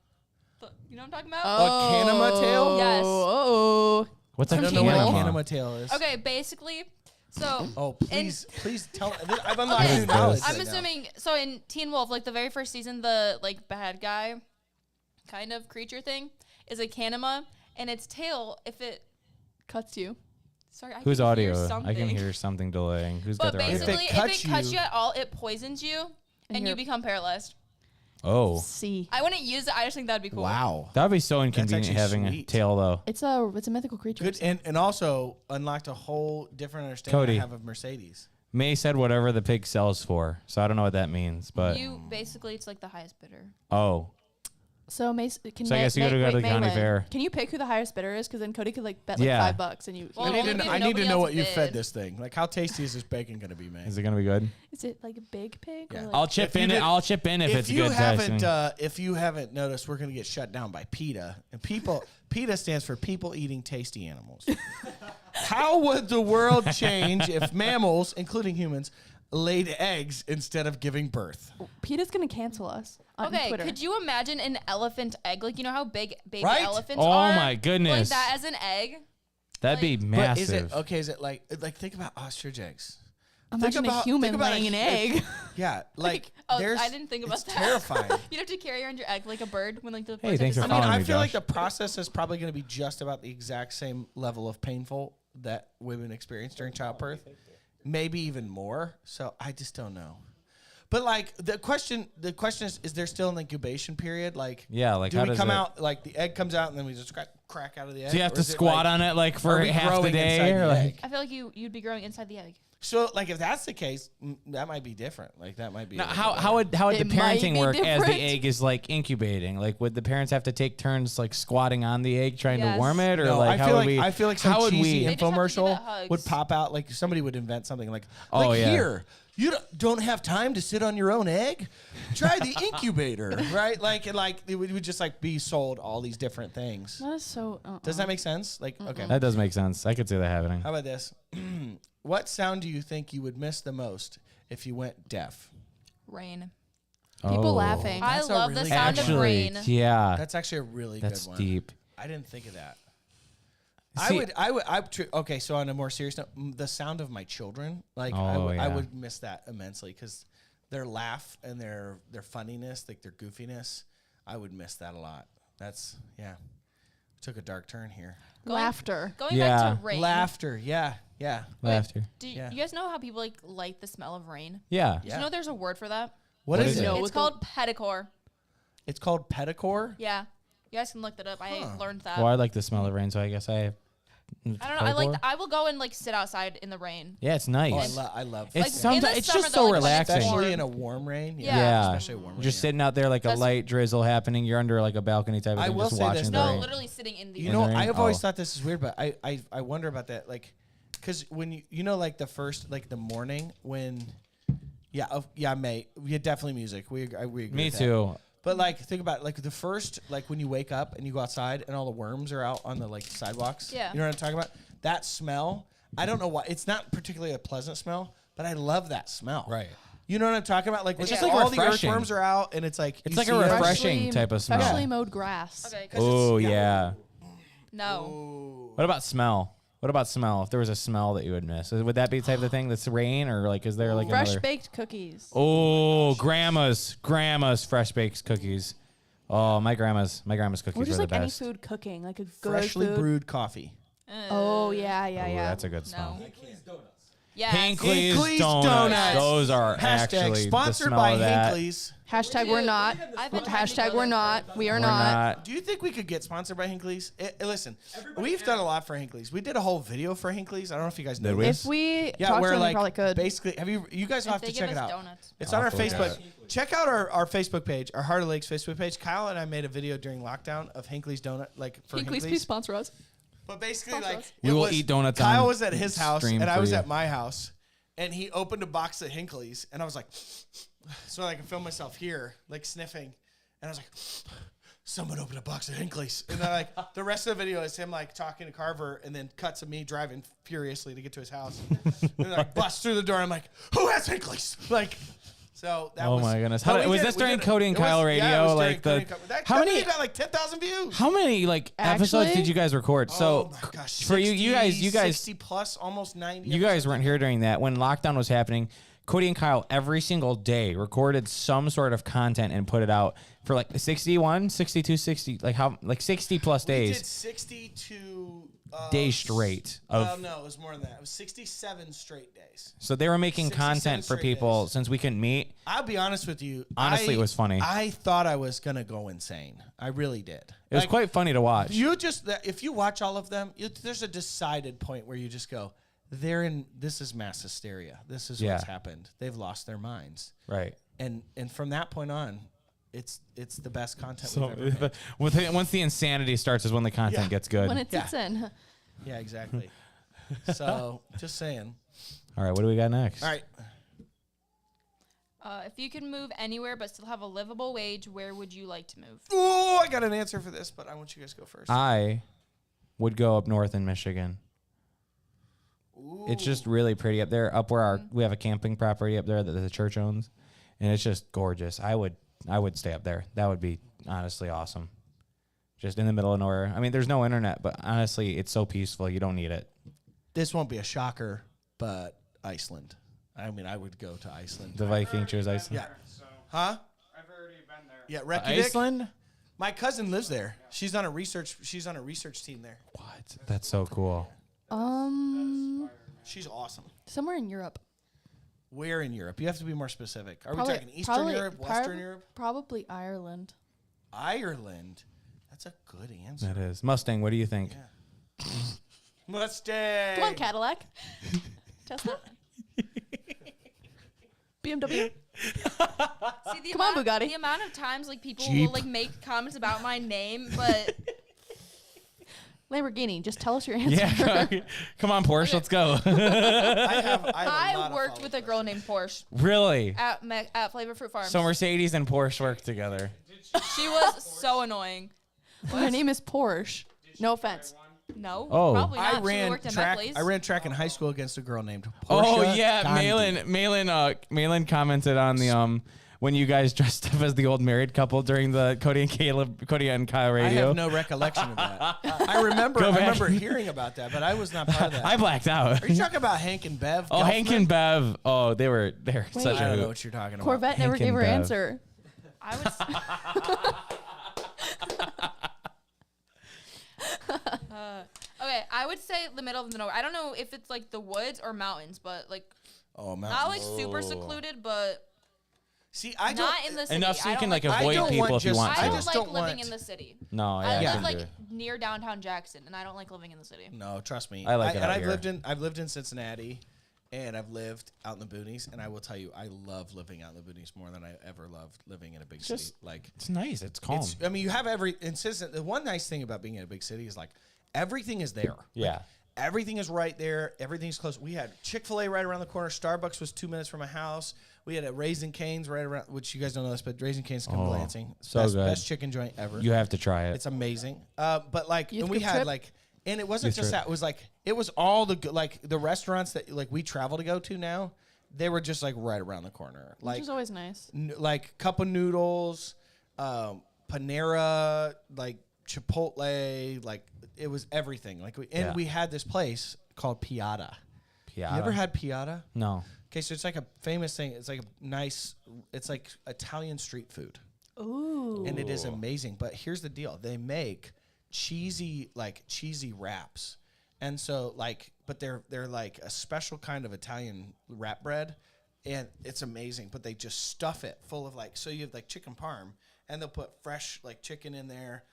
You know what I'm talking about? A canema tail? Yes. Oh. What's a I don't From know what a Canada. canema tail is. Okay, basically, so Oh, please tell. I've unlocked Okay, new knowledge. I'm right now. assuming. So in Teen Wolf, like the very first season, the like bad guy kind of creature thing is a canema, and its tail, if it Cuts you. sorry, I Whose can audio? Hear I something. can hear something delaying. Who's got But their audio? basically, if cuts it cuts you- you at all, it poisons you, and you you're- become paralyzed. Oh, See. I wouldn't use it. I just think that'd be cool. Wow. that would be so inconvenient actually having a sweet. tail, though. It's a mythical creature. Good, and also unlocked a whole different understanding Cody. I have of Mercedes. May said whatever the pig sells for, so I don't know what that means, but You basically, it's like the highest bidder. oh, So Mace can So I May- guess you gotta May- go to wait, the May county win. fair. Can you pick who the highest bidder is? Because then Cody could like bet like Yeah. $5 and you. Well, I need only to, if I need to nobody know else what you fed bid. this thing. Like, how tasty is this bacon going to be, man? is it gonna be good? Is it like a big pig? Yeah. Or like I'll chip If you in. did- I'll chip in if it's you good. haven't, tasting. if you haven't noticed, we're going to get shut down by PETA. And PETA stands for people eating tasty animals. How would the world change if mammals, including humans, laid eggs instead of giving birth? PETA's gonna cancel us on Okay, Twitter. could you imagine an elephant egg? Like, you know how big baby Right? elephants Oh are? my goodness. Like that as an egg? That'd be like- massive. But is it okay? Is it like think about ostrich eggs? Imagine a human think about laying an a- egg. Yeah, like Oh, there's. I didn't think about it's that. terrifying. You'd have to carry around your egg like a bird when like the Hey, birds thanks have for to I mean, following I me, feel like Josh. the process is probably going to be just about the exact same level of painful that women experience during childbirth, maybe even more. So I just don't know. But like the question is there still an incubation period? Like, Yeah, like do how we does come it- out like the egg comes out and then we just crack out of the egg? So you have Or to is it, squat like- on it like for are we half the growing day, inside or the like egg? I feel like you'd be growing inside the egg. So like if that's the case, that might be different. Like that might be now, a little how bit how would how would the It might parenting be work as the different. egg is like incubating? Like would the parents have to take turns like squatting on the egg trying to Yes. warm it, or No, like I how feel would like we? I feel like some how would cheesy we? They just have to give infomercial it hugs. would pop out. Like somebody would invent something like, Oh, yeah. here, you don't have time to sit on your own egg. Try the incubator, right? Like it would just like be sold all these different things. That is so. Does that make sense? Like okay, That does make sense. I could see that happening. how about this? What sound do you think you would miss the most if you went deaf? Rain. People Oh. laughing. I That's a love the really sound good of one. Actually, rain. yeah, That's actually a really that's good one. deep. I didn't think of that. See- Okay, so on a more serious note, the sound of my children, like Oh, I yeah. would miss that immensely because their laugh and their funniness, like their goofiness, I would miss that a lot. That's took a dark turn here. Laughter. Going Yeah. back to rain. Laughter, yeah. Laughter. Do Yeah. you guys know how people like the smell of rain? Yeah. Did you know there's a word for that? What is it? No. It's with the- called pedicore. It's called pedicore. Yeah. You guys can look that up. I learned that. Well, I like the smell of rain, so I guess I. I don't know. I like. I will go and like sit outside in the rain. Yeah, it's nice. Oh, I love. It's Like, sometimes in the it's summer, just though, so like, when it's relaxing. especially warm. in a warm rain. Yeah. especially a warm rain. Just sitting out there like a That's- light drizzle happening. You're under like a balcony type of I thing, will just say this, watching the No, rain. literally sitting in the. You In know, the rain? I have always Oh. thought this is weird, but I wonder about that, like, because when you know, like the first, like the morning when, mate, yeah, definitely music. We agree. Me with that. too. But like, think about it, like the first, like when you wake up and you go outside and all the worms are out on the like sidewalks. Yeah. You know what I'm talking about? That smell. I don't know why. It's not particularly a pleasant smell, but I love that smell. Right. You know what I'm talking about? Like, It's when just, like, all refreshing. the earthworms are out, and it's like It's you like a see it. refreshing type of smell. Freshly mowed grass. Okay. Oh yeah. No. Ooh. What about smell? What about smell? If there was a smell that you would miss, would that be the type of thing that's rain, or like is there like Fresh another? baked cookies. Oh, grandma's fresh baked cookies. Oh, my grandma's cookies Or just are like the any best. food cooking, like a good Freshly food. brewed coffee. Oh yeah, yeah, Ooh, yeah. that's a good smell. No. Hinckley's Donuts. Yes. Hinckley's Hinckley's donuts. Donuts. Those are Hashtag actually sponsored the smell by of that. Hinckley's. Hashtag we're not. I've been trying to go Hashtag we're there not. We are We're not. Do you think we could get sponsored by Hinckley's? Listen, we've done a lot for Hinckley's. We did a whole video for Hinckley's. I don't know if you guys know Did we? this. If we Yeah, talk to where them, we like probably could. basically, you guys will have If to they check give it us out. donuts. It's on our I'll look at Facebook. it. Check out our Facebook page, our Heart of Lakes Facebook page. Kyle and I made a video during lockdown of Hinckley's donut, like for Hinckley's, please Hinckley's. sponsor us. But basically, like We it will was- eat donuts Kyle on was at his house stream and I for was you. at my house, and he opened a box at Hinckley's, and I was like, so I can film myself here, like sniffing, and I was like, someone opened a box at Hinckley's, and then like the rest of the video is him like talking to Carver, and then cuts of me driving furiously to get to his house, and then like bust through the door. And I'm like, who has Hinckley's? Like. So that Oh was, my goodness. but How we was did this it. We during did it. Cody and It was- Kyle yeah, it Radio? was during Like Cody the and Kyle. That how many video got like 10,000 views. how many like episodes Actually? did you guys record? Oh So my gosh, for you guys 60 plus, almost 90. you guys episodes. weren't here during that when lockdown was happening. Cody and Kyle every single day recorded some sort of content and put it out for like 61, 62, 60, like 60 plus We did days. 62 Days straight of- no, it was more than that. It was 67 straight days. So they were making 67 content for straight people days. since we couldn't meet. I'll be honest with you. Honestly, it was funny. I thought I was gonna go insane. I really did. It was Like, quite funny to watch. You just if you watch all of them, there's a decided point where you just go, they're in. This is mass hysteria. This is what's Yeah. happened. They've lost their minds. Right. And from that point on, it's the best content So we've ever made. once the insanity starts is when the content Yeah. gets good. When it sits Yeah. in. Yeah, exactly. So just saying. All right, what do we got next? All right. If you could move anywhere but still have a livable wage, where would you like to move? Oh, I got an answer for this, but I want you guys to go first. I would go up north in Michigan. It's just really pretty up there, up where we have a camping property up there that the church owns, and it's just gorgeous. I would stay up there. That would be honestly awesome. Just in the middle of nowhere. I mean, there's no internet, but honestly, it's so peaceful. You don't need it. This won't be a shocker, but Iceland. I mean, I would go to Iceland. The Viking chose Iceland. Yeah. Huh? I've already been there. Yeah, Reykjavik. Iceland? My cousin lives there. She's on a research team there. What? That's so cool. She's awesome. Somewhere in Europe. Where in Europe? You have to be more specific. Are Probably- we talking Eastern probably- Europe, Western Europe, Probably Ireland. Ireland? That's a good answer. That is. Mustang, what do you think? Mustang. Come on, Cadillac. Tesla. BMW. See, the Come on, amount, Bugatti. The amount of times like people Jeep. will like make comments about my name, but Lamborghini. Just tell us your answer. Yeah, come on, Porsche, let's go. I have a lot I of worked with a girl named Porsche Really? at Flavor Fruit Farms. So Mercedes and Porsche work together. She was so annoying. Her name is Porsche. No offense. No, Oh. probably not. I She ran worked at track. Beckley's. I ran track in high school against a girl named Portia Oh yeah, Gandhi. Malin commented on the when you guys dressed up as the old married couple during the Cody and Kyle I radio. have no recollection of that. I remember hearing about that, but I was not part of that. I blacked out. Are you talking about Hank and Bev? Oh, Hank Gelfman? and Bev. Oh, they were such I a don't know hoot. what you're talking about. Corvette never Hank gave and her Bev. answer. I was. Okay, I would say the middle of the nowhere. I don't know if it's like the woods or mountains, but like Oh, not like super secluded, but See, I don't. not in the city. Enough so I you don't can like I avoid don't people want if you just- want I to. don't just like don't living want- in the city. No, yeah, I I live can like do it. near downtown Jackson, and I don't like living in the city. No, trust me. I like it and out I've here. lived in Cincinnati, and I've lived out in the boonies, and I will tell you, I love living out in the boonies more than I ever loved living in a big city. Just Like, It's nice. It's calm. I mean, you have the one nice thing about being in a big city is like everything is there. Yeah. Everything is right there. Everything's close. We had Chick-fil-A right around the corner. Starbucks was 2 minutes from my house. We had a Raising Cane's right around, which you guys don't know this, but Raising Cane's come to Lansing. so good. Best chicken joint ever. You have to try it. It's amazing. But like, Youth and we group had trip? like, and it wasn't Youth just trip. that. It was like, it was all the like the restaurants that like we travel to go to now. they were just like right around the corner. Which is always nice. Like cup of noodles, Panera, like Chipotle, like it was everything. Like we had this place called Piata. Piata. You ever had Piata? No. Okay, so it's like a famous thing. It's like a nice, it's like Italian street food. Ooh. And it is amazing. But here's the deal. They make cheesy wraps. And so like, but they're like a special kind of Italian wrap bread. And it's amazing. But they just stuff it full of like, so you have like chicken parm. And they'll put fresh like chicken in there,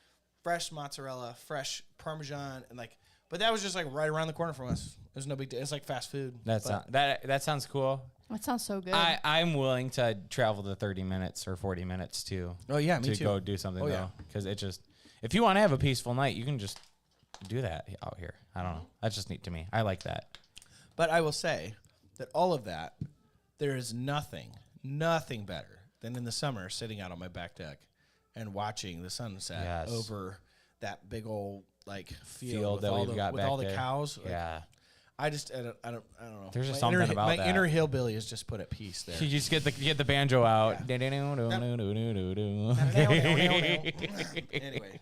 fresh mozzarella, fresh Parmesan. And like, but that was just like right around the corner from us. There's no big deal. It's like fast food. That sounds cool. That sounds so good. I'm willing to travel the 30 minutes or 40 minutes to Me too. go do something Yeah. though, because it just, if you want to have a peaceful night, you can just do that out here. I don't know. That's just neat to me. I like that. But I will say that all of that, there is nothing better than in the summer sitting out on my back deck and watching the sunset over that big old like field that we've got with back all the there. cows. Like, Yeah. I don't know. There's just My something about my that. inner hillbilly is just put at peace there. You just get the banjo out. Anyway.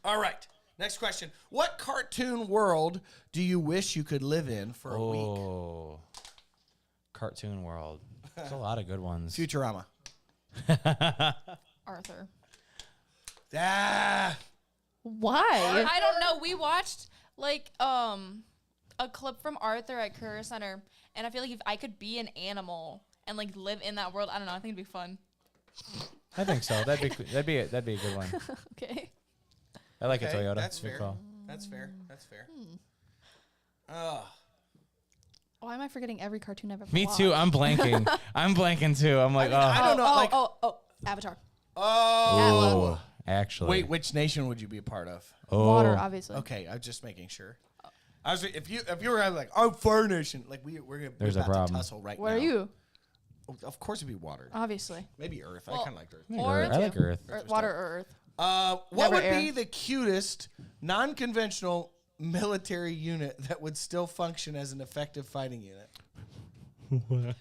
All right. Next question. What cartoon world do you wish you could live in for a week? Oh, cartoon world. There's a lot of good ones. Futurama. Arthur. Ah. Why? I don't know. We watched like a clip from Arthur at Career Center, and I feel like if I could be an animal and like live in that world, I don't know. I think it'd be fun. I think so. That'd be a good one. Okay. I like Okay, a Toyota. That's Good fair. call. That's fair. That's fair. Why am I forgetting every cartoon I've ever Me watched? too. I'm blanking. I'm blanking too. I'm like, I don't know. like, Avatar. oh. actually. Wait, which nation would you be a part of? Water, obviously. Okay, I'm just making sure. I was if you were like, I'm Fire Nation, like we're There's a about problem. to tussle right Where now. are you? Oh, of course, it'd be water. Obviously. Maybe Earth. I Well, kind of liked Earth. Or I like Earth. Water or Earth. What Never would air. be the cutest non-conventional military unit that would still function as an effective fighting unit?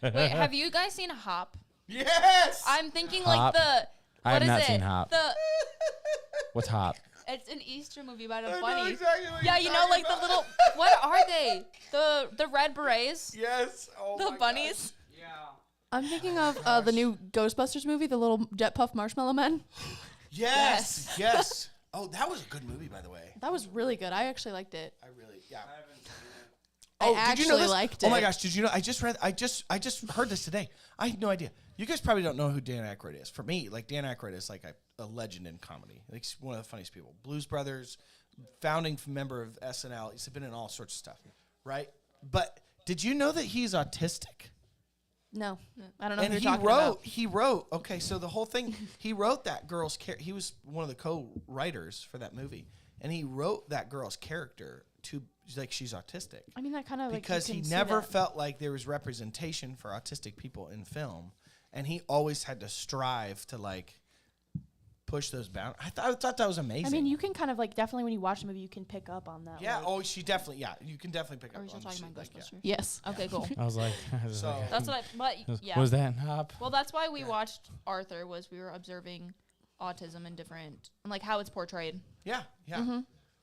Wait, have you guys seen Hop? Yes. I'm thinking Hop? like the. I have what is not it? seen Hop. The What's Hop? it's an Easter movie about I a know bunny. exactly what Yeah, you're you know, like talking the about. little. What are they? The red berets. Yes. Oh The my bunnies. Yeah. I'm thinking of the new Ghostbusters movie, the little Jet Puff Marshmallow Men. gosh. Yes. Yes. Oh, that was a good movie, by the way. That was really good. I actually liked it. I really, yeah. I Did you know actually this? liked Oh my it. gosh, did you know? I just heard this today. I had no idea. You guys probably don't know who Dan Aykroyd is. For me, like Dan Aykroyd is like a legend in comedy. Like he's one of the funniest people. Blues Brothers, founding member of SNL. He's been in all sorts of stuff, right? But did you know that he's autistic? No, I don't know And who you're talking about. he wrote. Okay, so the whole thing, he wrote that girl's character. He was one of the co-writers for that movie, and he wrote that girl's character to like she's autistic. I mean, that kind of Because he never felt like there was representation for autistic people in film, and he always had to strive to like push those boundaries. I thought that was amazing. I mean, you can kind of like definitely when you watch the movie, you can pick up on that. yeah. like- Oh, she definitely. Yeah, you can definitely pick Are up we still on talking shit about like, Ghostbusters? Yes. Okay, cool. I was like, So That's what I. But yeah. was that Hop? Well, that's why we watched Arthur. Was we were observing autism and different and like how it's portrayed. yeah. Mm-hmm.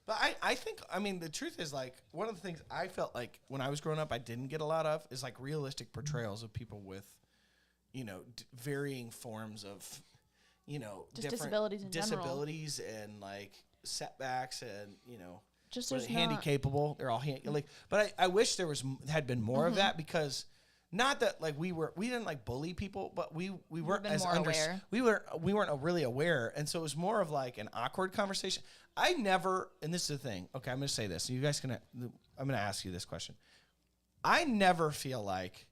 But I think, I mean, the truth is, like, one of the things I felt like when I was growing up I didn't get a lot of is, like, realistic portrayals of people with, you know, varying forms of, you know, Just different disabilities in general. disabilities and, like, setbacks and, you know, Just what there's are they, handy-capable. They're all like, but I wish there had been more of Mm-hmm. that because not that, like, we didn't, like, bully people, but we weren't been as more aware. we weren't really aware, and so it was more of, like, an awkward conversation. I never, and this is the thing. Okay, I'm going to say this. You guys I'm going to ask you this question. I never feel like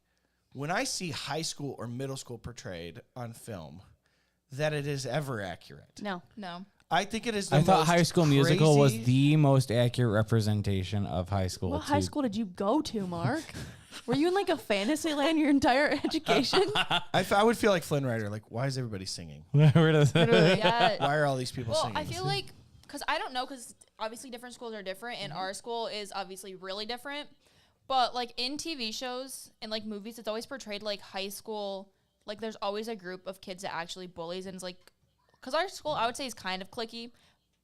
when I see high school or middle school portrayed on film that it is ever accurate. No. No. I think it is the I thought most High School Musical was crazy- the most accurate representation of high school. What high school did you go to, Mark? Were you in like a fantasy land your entire education? I would feel like Flynn Rider. Like, why is everybody singing? Where does Yeah. Why are all these people Well, singing? I feel like because I don't know because obviously different schools are different and our school is obviously really different. But like in TV shows and like movies, it's always portrayed like high school. Like there's always a group of kids that actually bullies, and it's like, because our school I would say is kind of cliquey,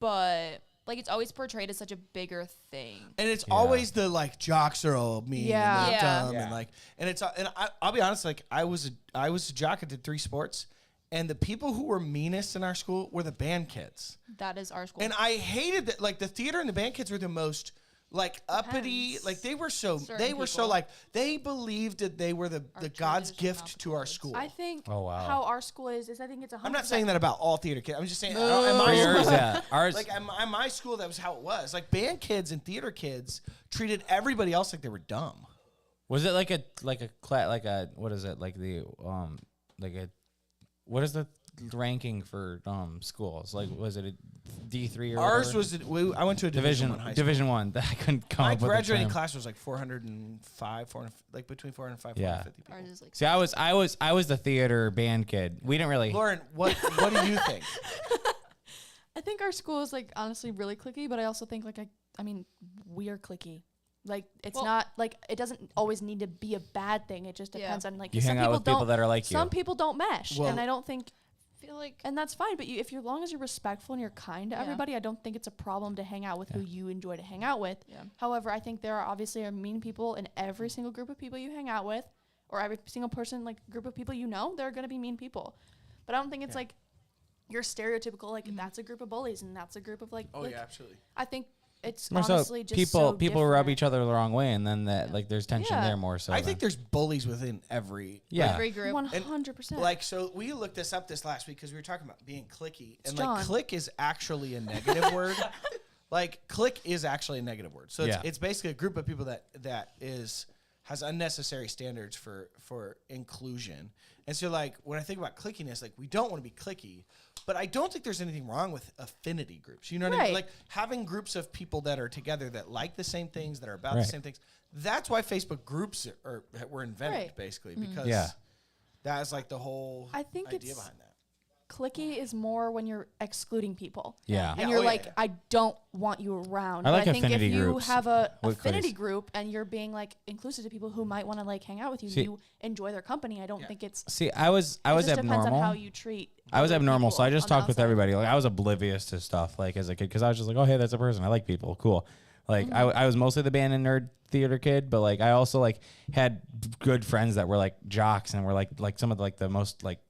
but like it's always portrayed as such a bigger thing. And it's always the like jocks are all mean Yeah. and they're Yeah. dumb and like, and it's and I'll be honest, like I was a jock. I did 3 sports, and the people who were meanest in our school were the band kids. That is our school. And I hated that. Like the theater and the band kids were the most like uppity. Depends. Like they were so Certain so people. like they believed that they were the God's cheerleaders are gift not to our boys. school. I think Oh, wow. how our school is I think it's 100%. I'm not saying that about all theater kids. I'm just saying at For my yours, school, yeah. Ours, like at my school, that was how it was. Like band kids and theater kids treated everybody else like they were dumb. was it like a what is it like the like a what is the ranking for schools? Like was it a D3 or Ours whatever? was I went to a Division 1 high school. Division 1. I couldn't come My up with graduating a term. class was like 405, 400, like between 405 Yeah. 450 people. Ours is like See, I was the theater band kid. We didn't really. Lauren, what do you think? I think our school is like honestly really cliquey, but I also think like I mean we are cliquey. Like it's Well- not like it doesn't always need to be a bad thing. It just Yeah. depends on like You some hang out with people don't- that are like you. some people don't mesh, Well- and I don't think feel like and that's fine. But if you're long as you're respectful and you're kind to Yeah. everybody, I don't think it's a problem to hang out with who you enjoy to hang out with. Yeah. However, I think there are obviously mean people in every single group of people you hang out with, or every single person like group of people you know. There are gonna be mean people, but I don't think it's like your stereotypical like that's a group of bullies and that's a group of like. Oh like, yeah, absolutely. I think it's More so honestly just people rub different. each other the wrong way, and then that like there's tension Yeah. there more so. I think there's bullies within every. yeah. every group. 100%. Like so, we looked this up this last week because we were talking about being cliquey, and John. like clique is actually a negative word. Like clique is actually a negative word. So Yeah. it's basically a group of people that has unnecessary standards for inclusion. And so like when I think about cliquiness, like we don't want to be cliquey, but I don't think there's anything wrong with affinity groups. You know what I mean? Right. Like having groups of people that are together that like the same things, that are about Right. the same things. That's why Facebook groups were invented, Right. basically, because Yeah. that is like the whole I think idea it's behind that. cliquey is more when you're excluding people. Yeah. And Yeah, you're oh, yeah, like, yeah. I don't want you around. I But like I think affinity if you groups have a with affinity cliques. group and you're being like inclusive to people who might want to like hang out with you, See- you enjoy their company. I don't think it's. See, I was It just depends on abnormal. how you treat. I was other abnormal, people so I just on the talked with outside. everybody. Like I was oblivious to stuff like as a kid because I was just like, oh hey, that's a person. I like people. Cool. Like I was mostly the band and nerd theater kid, but like I also like had good friends that were like jocks and were like some of the, like the most like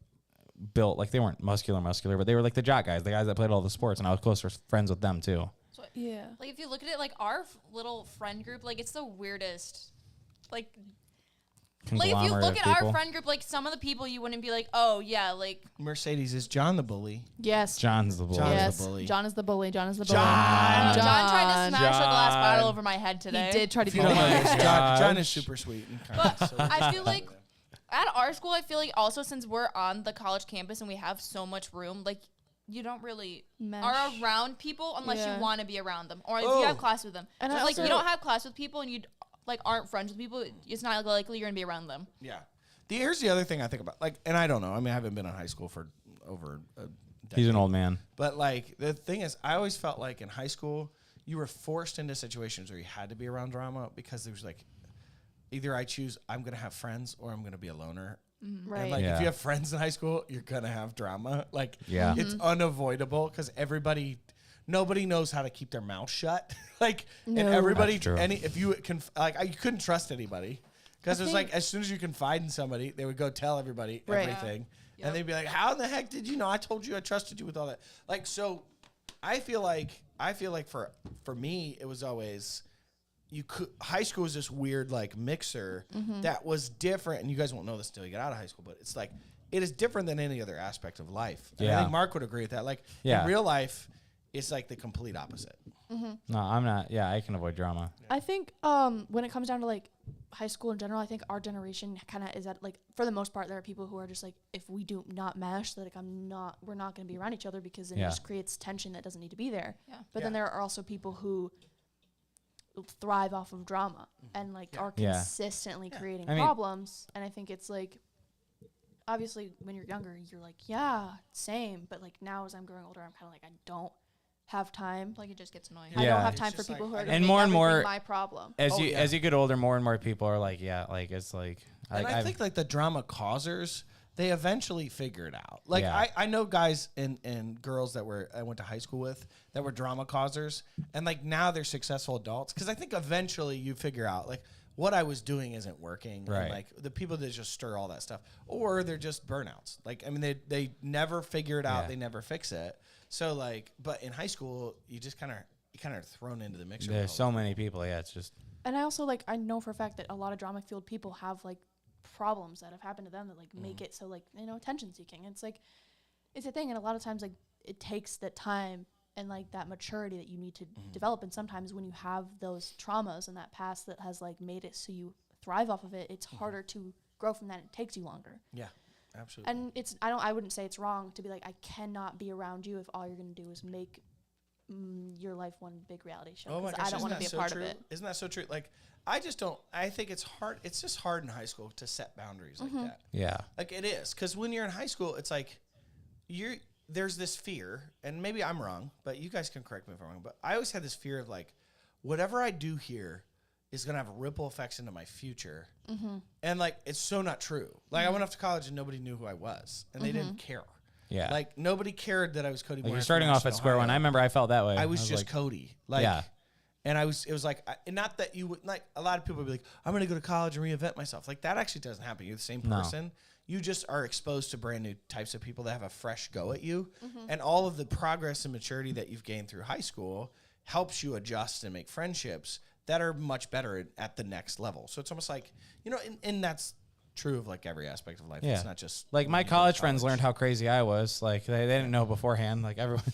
built, like they weren't muscular, but they were like the jock guys, the guys that played all the sports, and I was closer friends with them too. So, Yeah. like if you look at it, like our little friend group, like it's the weirdest. Like if you Conglomerate look of at our people. friend group, like some of the people you wouldn't be like, oh yeah, like Mercedes, is John the bully? Yes. John's the boy. John is yes. the bully. John is the bully. John is the bully. John! John tried to smash a glass John. bottle over my head today. He did try to If do you don't know that. this, Gosh. John is super sweet. And kind But so I feel like at our school, I feel like also since we're on the college campus and we have so much room, like you don't really Mesh. are around people unless Yeah. you want to be around them or if Oh. you have class with them. And So I if, like you also- don't have class with people and you like aren't friends with people, it's not likely you're gonna be around them. yeah. Here's the other thing I think about, like, and I don't know. I mean, I haven't been in high school for over a decade. He's an old man. But like the thing is, I always felt like in high school you were forced into situations where you had to be around drama because there was like either I choose I'm gonna have friends or I'm gonna be a loner. Right. And like Yeah. if you have friends in high school, you're gonna have drama. Like Yeah. it's unavoidable because nobody knows how to keep their mouth shut. Like and No. everybody, That's true. if you can you couldn't trust anybody because it was like as soon as you confide in somebody, they would go tell everybody Right. everything, Yep. and they'd be like, "How in the heck did you know? I told you I trusted you with all that." Like so, I feel like for me it was always. High school was this weird like mixer that was different, and you guys won't know this until you get out of high school. But it's like it is different than any other aspect of life. And I Yeah. think Mark would agree with that. Like Yeah. in real life, it's like the complete opposite. No, I'm not. Yeah, I can avoid drama. I think when it comes down to like high school in general, I think our generation kind of is at like for the most part there are people who are just like if we do not mesh, like we're not going to be around each other because it Yeah. just creates tension that doesn't need to be there. Yeah. But then Yeah. there are also people who thrive off of drama and like are Yeah. consistently creating I mean- problems. And I think it's like obviously when you're younger, you're like, yeah, same. But like now as I'm growing older, I'm kind of like I don't have time. Like it just gets annoying. I Yeah. don't have It's time for just people like, who I are don't- gonna And make more and everything more- my problem. As Oh, you yeah. as you get older, more and more people are like, yeah, like it's like And I think like the drama causers, they eventually figure it out. Like Yeah. I know guys and girls that I went to high school with that were drama causers, and like now they're successful adults because I think eventually you figure out like what I was doing isn't working. Right. And like the people that just stir all that stuff, or they're just burnouts. Like I mean they never figure it out. Yeah. They never fix it. So like, but in high school you just kind of thrown into the mixer. there's with all so the- many people. Yeah, it's just And I also I know for a fact that a lot of drama field people have like problems that have happened to them that make it so attention seeking. It's it's a thing, and a lot of times it takes that time and that maturity that you need to develop. And sometimes when you have those traumas and that past that has made it so you thrive off of it, it's harder to grow from that. It takes you longer. Yeah, absolutely. And I wouldn't say it's wrong to be I cannot be around you if all you're going to do is make your life one big reality show. Oh my 'Cause gosh, I don't want to be a part true? of it. Isn't that so true? Like, I just don't. I think it's hard. It's just hard in high school to set boundaries like that. yeah. Like it is, because when you're in high school, it's there's this fear, and maybe I'm wrong, but you guys can correct me if I'm wrong. But I always had this fear of whatever I do here is gonna have ripple effects into my future, and it's so not true. Like I went off to college and nobody knew who I was, and they didn't care. Yeah. Like nobody cared that I was Cody. Like Moyer you're from starting off Ashton, at square one. Ohio. I remember I felt that way. I was just like, Cody. Yeah. And it was and not that you would a lot of people would be like, I'm going to go to college and reinvent myself. Like that actually doesn't happen. You're the same No. person. You just are exposed to brand new types of people that have a fresh go at you. And all of the progress and maturity that you've gained through high school helps you adjust and make friendships that are much better at the next level. So it's almost like, and that's true of every aspect of life. Yeah. It's not just Like my when you go to college friends learned how crazy I was. Like they didn't know beforehand. Like everyone,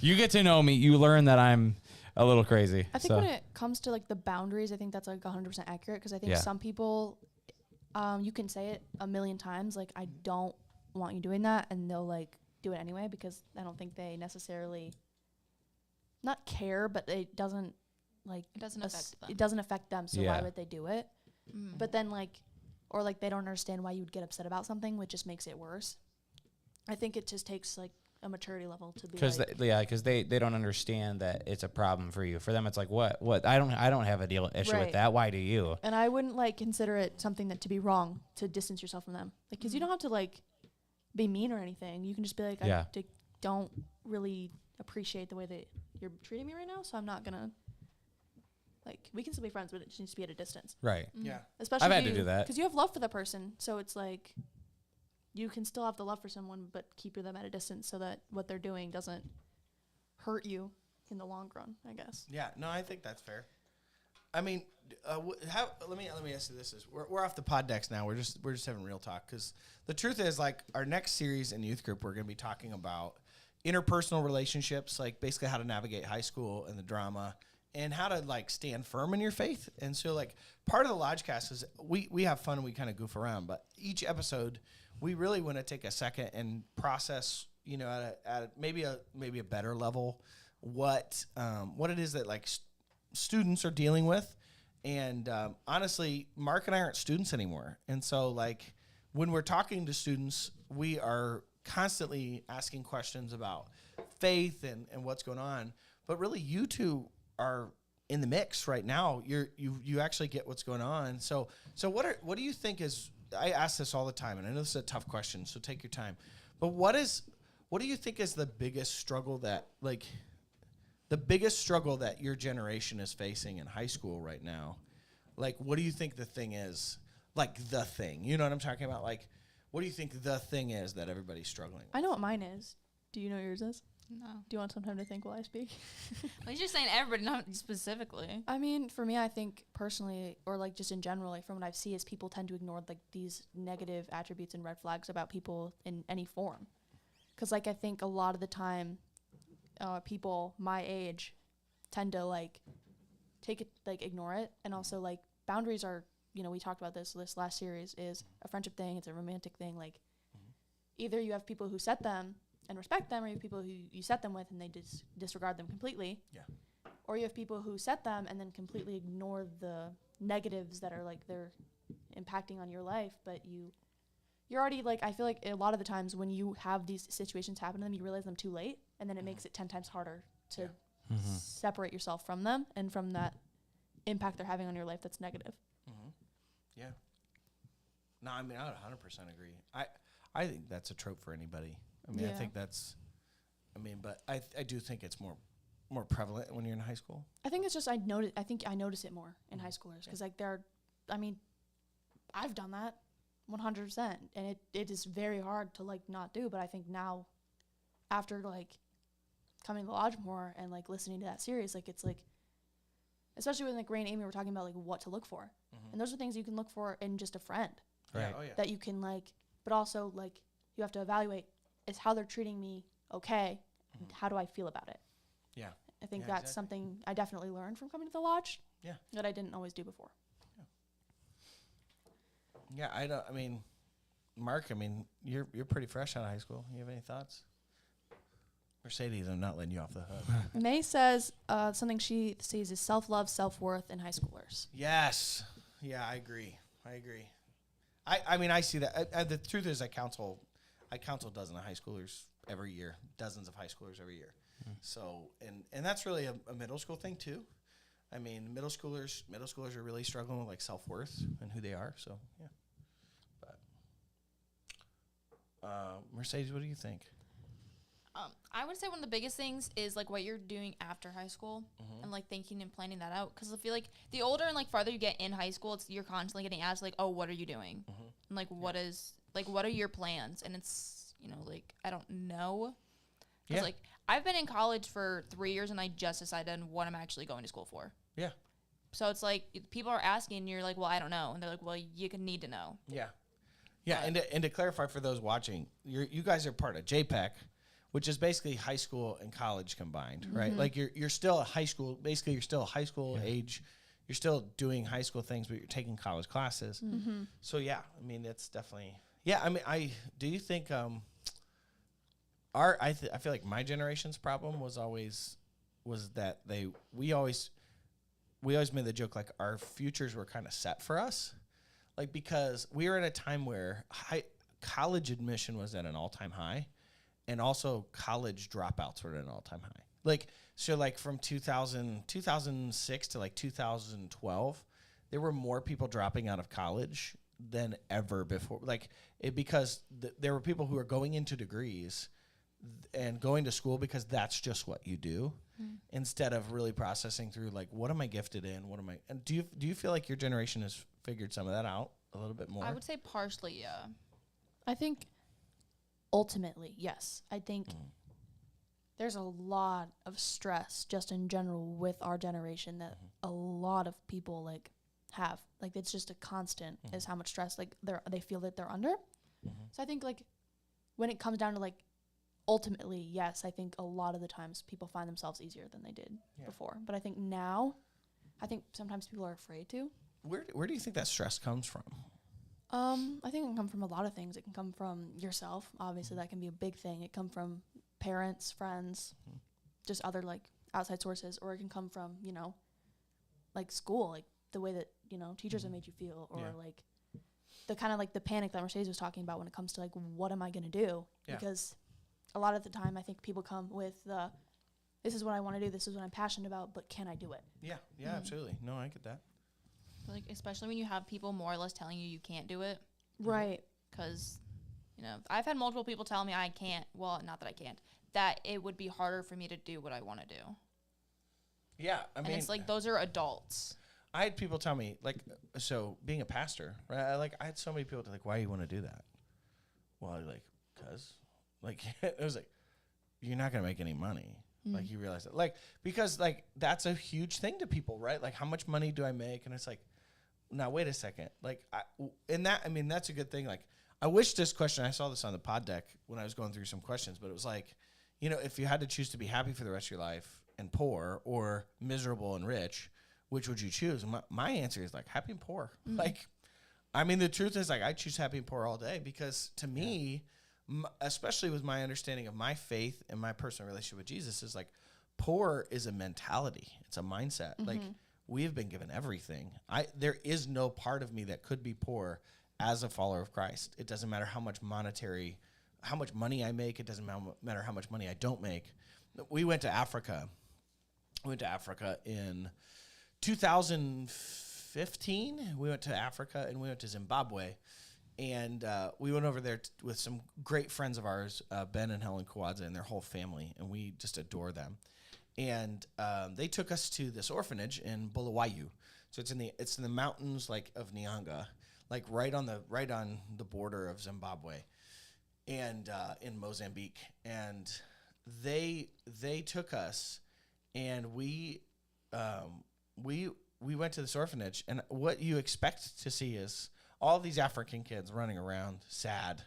you get to know me, you learn that I'm a little crazy. I think so. when it comes to the boundaries, I think that's 100% accurate, because I think Yeah. some people, you can say it a million times, I don't want you doing that, and they'll do it anyway, because I don't think they necessarily not care, but it doesn't It doesn't affect them. it doesn't affect them, so Yeah. why would they do it? But then or they don't understand why you would get upset about something, which just makes it worse. I think it just takes a maturity level to be Because they don't understand that it's a problem for you. For them, it's like what I don't have a issue with Right. that. Why do you? and I wouldn't consider it something that to be wrong to distance yourself from them, because you don't have to be mean or anything. You can just be Yeah. don't really appreciate the way that you're treating me right now, so I'm not gonna we can still be friends, but it just needs to be at a distance. Right. Yeah. Especially I've had to do that. because you have love for the person, so it's you can still have the love for someone, but keep them at a distance so that what they're doing doesn't hurt you in the long run, I guess. Yeah, no, I think that's fair. I mean, let me ask you this: we're off the pod decks now. We're just having real talk, because the truth is, our next series in youth group, we're going to be talking about interpersonal relationships, basically how to navigate high school and the drama, and how to stand firm in your faith. And so part of the LodgeCast is we have fun and we kind of goof around, but each episode we really want to take a second and process, at maybe a better level, what it is that students are dealing with. And honestly, Mark and I aren't students anymore. And so when we're talking to students, we are constantly asking questions about faith and what's going on. But really, you two are in the mix right now. You actually get what's going on. So what do you think is, I ask this all the time, and I know this is a tough question, so take your time. But what do you think is the biggest struggle that your generation is facing in high school right now? What do you think the thing is? The thing. You know what I'm talking about? What do you think the thing is that everybody's struggling with? I know what mine is. Do you know what yours is? No. Do you want some time to think while I speak? Well, you're saying everybody, not specifically. I mean, for me, I think personally, or just in general, from what I've seen, is people tend to ignore these negative attributes and red flags about people in any form. Because I think a lot of the time, people my age tend to take it, ignore it, and also boundaries are, we talked about this last series, is a friendship thing, it's a romantic thing. Either you have people who set them and respect them, or you have people who you set them with and they disregard them completely. Yeah. Or you have people who set them and then completely ignore the negatives that are they're impacting on your life, but you're already I feel a lot of the times when you have these situations happen to them, you realize them too late, and then it makes it 10 times harder to separate yourself from them and from that impact they're having on your life that's negative. Yeah. No, I mean, I would 100% agree. I think that's a trope for anybody. I mean, I Yeah. think that's, but I do think it's more prevalent when you're in high school. I think it's just I think I notice it more in high schoolers because like I've done that 100%, and it is very hard to like not do. But I think now, after like coming to the lodge more and like listening to that series, like it's like, especially when like Ray and Amy were talking about like what to look for, and those are things you can look for in just a friend Right. Yeah, oh yeah. that you can like, but also like you have to evaluate is how they're treating me okay, and how do I feel about it. Yeah. I think Yeah, that's exactly. something I definitely learned from coming to the lodge. Yeah. That I didn't always do before. Yeah, Mark, you're pretty fresh out of high school. You have any thoughts? Mercedes, I'm not letting you off the hook. May says something she sees is self-love, self-worth in high schoolers. Yes. Yeah, I agree. I see that. The truth is I counsel dozens of high schoolers every year, dozens of high schoolers every year. So, and that's really a middle school thing too. I mean, middle schoolers are really struggling with like self-worth and who they are. So, yeah. But Mercedes, what do you think? I would say one of the biggest things is like what you're doing after high school and like thinking and planning that out. Because I feel like the older and like farther you get in high school, you're constantly getting asked like, oh, what are you doing? And like, what are your plans? And it's, like, I don't know. Because like I've been in college for 3 years and I just decided on what I'm actually going to school for. Yeah. So it's like people are asking and you're like, well, I don't know. And they're like, well, you can need to know. Yeah. Yeah. And to clarify for those watching, you guys are part of JPEC, which is basically high school and college combined, right? Like you're still a high school, basically you're still a high school age. You're still doing high school things, but you're taking college classes. So yeah, it's definitely, do you think, I feel like my generation's problem was that we always made the joke, like our futures were kind of set for us. Like, because we were at a time where college admission was at an all-time high. And also college dropouts were at an all-time high. Like, so like from 2006 to like 2012, there were more people dropping out of college than ever before. Like because there were people who were going into degrees and going to school because that's just what you do, instead of really processing through like, what am I gifted in? And do you feel like your generation has figured some of that out a little bit more? I would say partially, yeah. I think ultimately, yes. I think there's a lot of stress just in general with our generation that a lot of people like have. Like it's just a constant is how much stress like they feel that they're under. So I think like when it comes down to like ultimately, yes, I think a lot of the times people find themselves easier than they did before. But I think now, sometimes people are afraid to. Where do you think that stress comes from? I think it can come from a lot of things. It can come from yourself. Obviously, that can be a big thing. It can come from parents, friends, just other like outside sources, or it can come from, like school, like the way that, teachers have made you feel, or like the kind of like the panic that Mercedes was talking about when it comes to like, what am I going to do? Yeah. Because a lot of the time I think people come with this is what I want to do. This is what I'm passionate about, but can I do it? Yeah, absolutely. No, I get that. Like, especially when you have people more or less telling you can't do it. Right. Because, I've had multiple people tell me I can't. Well, not that I can't. That it would be harder for me to do what I want to do. Yeah, and it's like those are adults. I had people tell me, like, so being a pastor, right? I had so many people like, why do you want to do that? Well, like, cause, like, it was like, you're not gonna make any money. Like, you realize that, like, because like that's a huge thing to people, right? Like, how much money do I make? And it's like, now wait a second, like, that's a good thing. Like, I wish this question, I saw this on the pod deck when I was going through some questions, but it was like, if you had to choose to be happy for the rest of your life and poor, or miserable and rich, which would you choose? And my answer is like happy and poor. Like, the truth is, like, I choose happy and poor all day, because to me, especially with my understanding of my faith and my personal relationship with Jesus, is like, poor is a mentality. It's a mindset. Like, we have been given everything. There is no part of me that could be poor as a follower of Christ. It doesn't matter how much money I make. It doesn't matter how much money I don't make. We went to Africa We went to Africa in 2015. We went to Africa and we went to Zimbabwe. And we went over there with some great friends of ours, Ben and Helen Kawadza and their whole family, and we just adore them. And they took us to this orphanage in Bulawayo. So it's in the mountains like of Nyanga, like right on the border of Zimbabwe, and in Mozambique. And they took us, and we went to this orphanage, and what you expect to see is all these African kids running around, sad,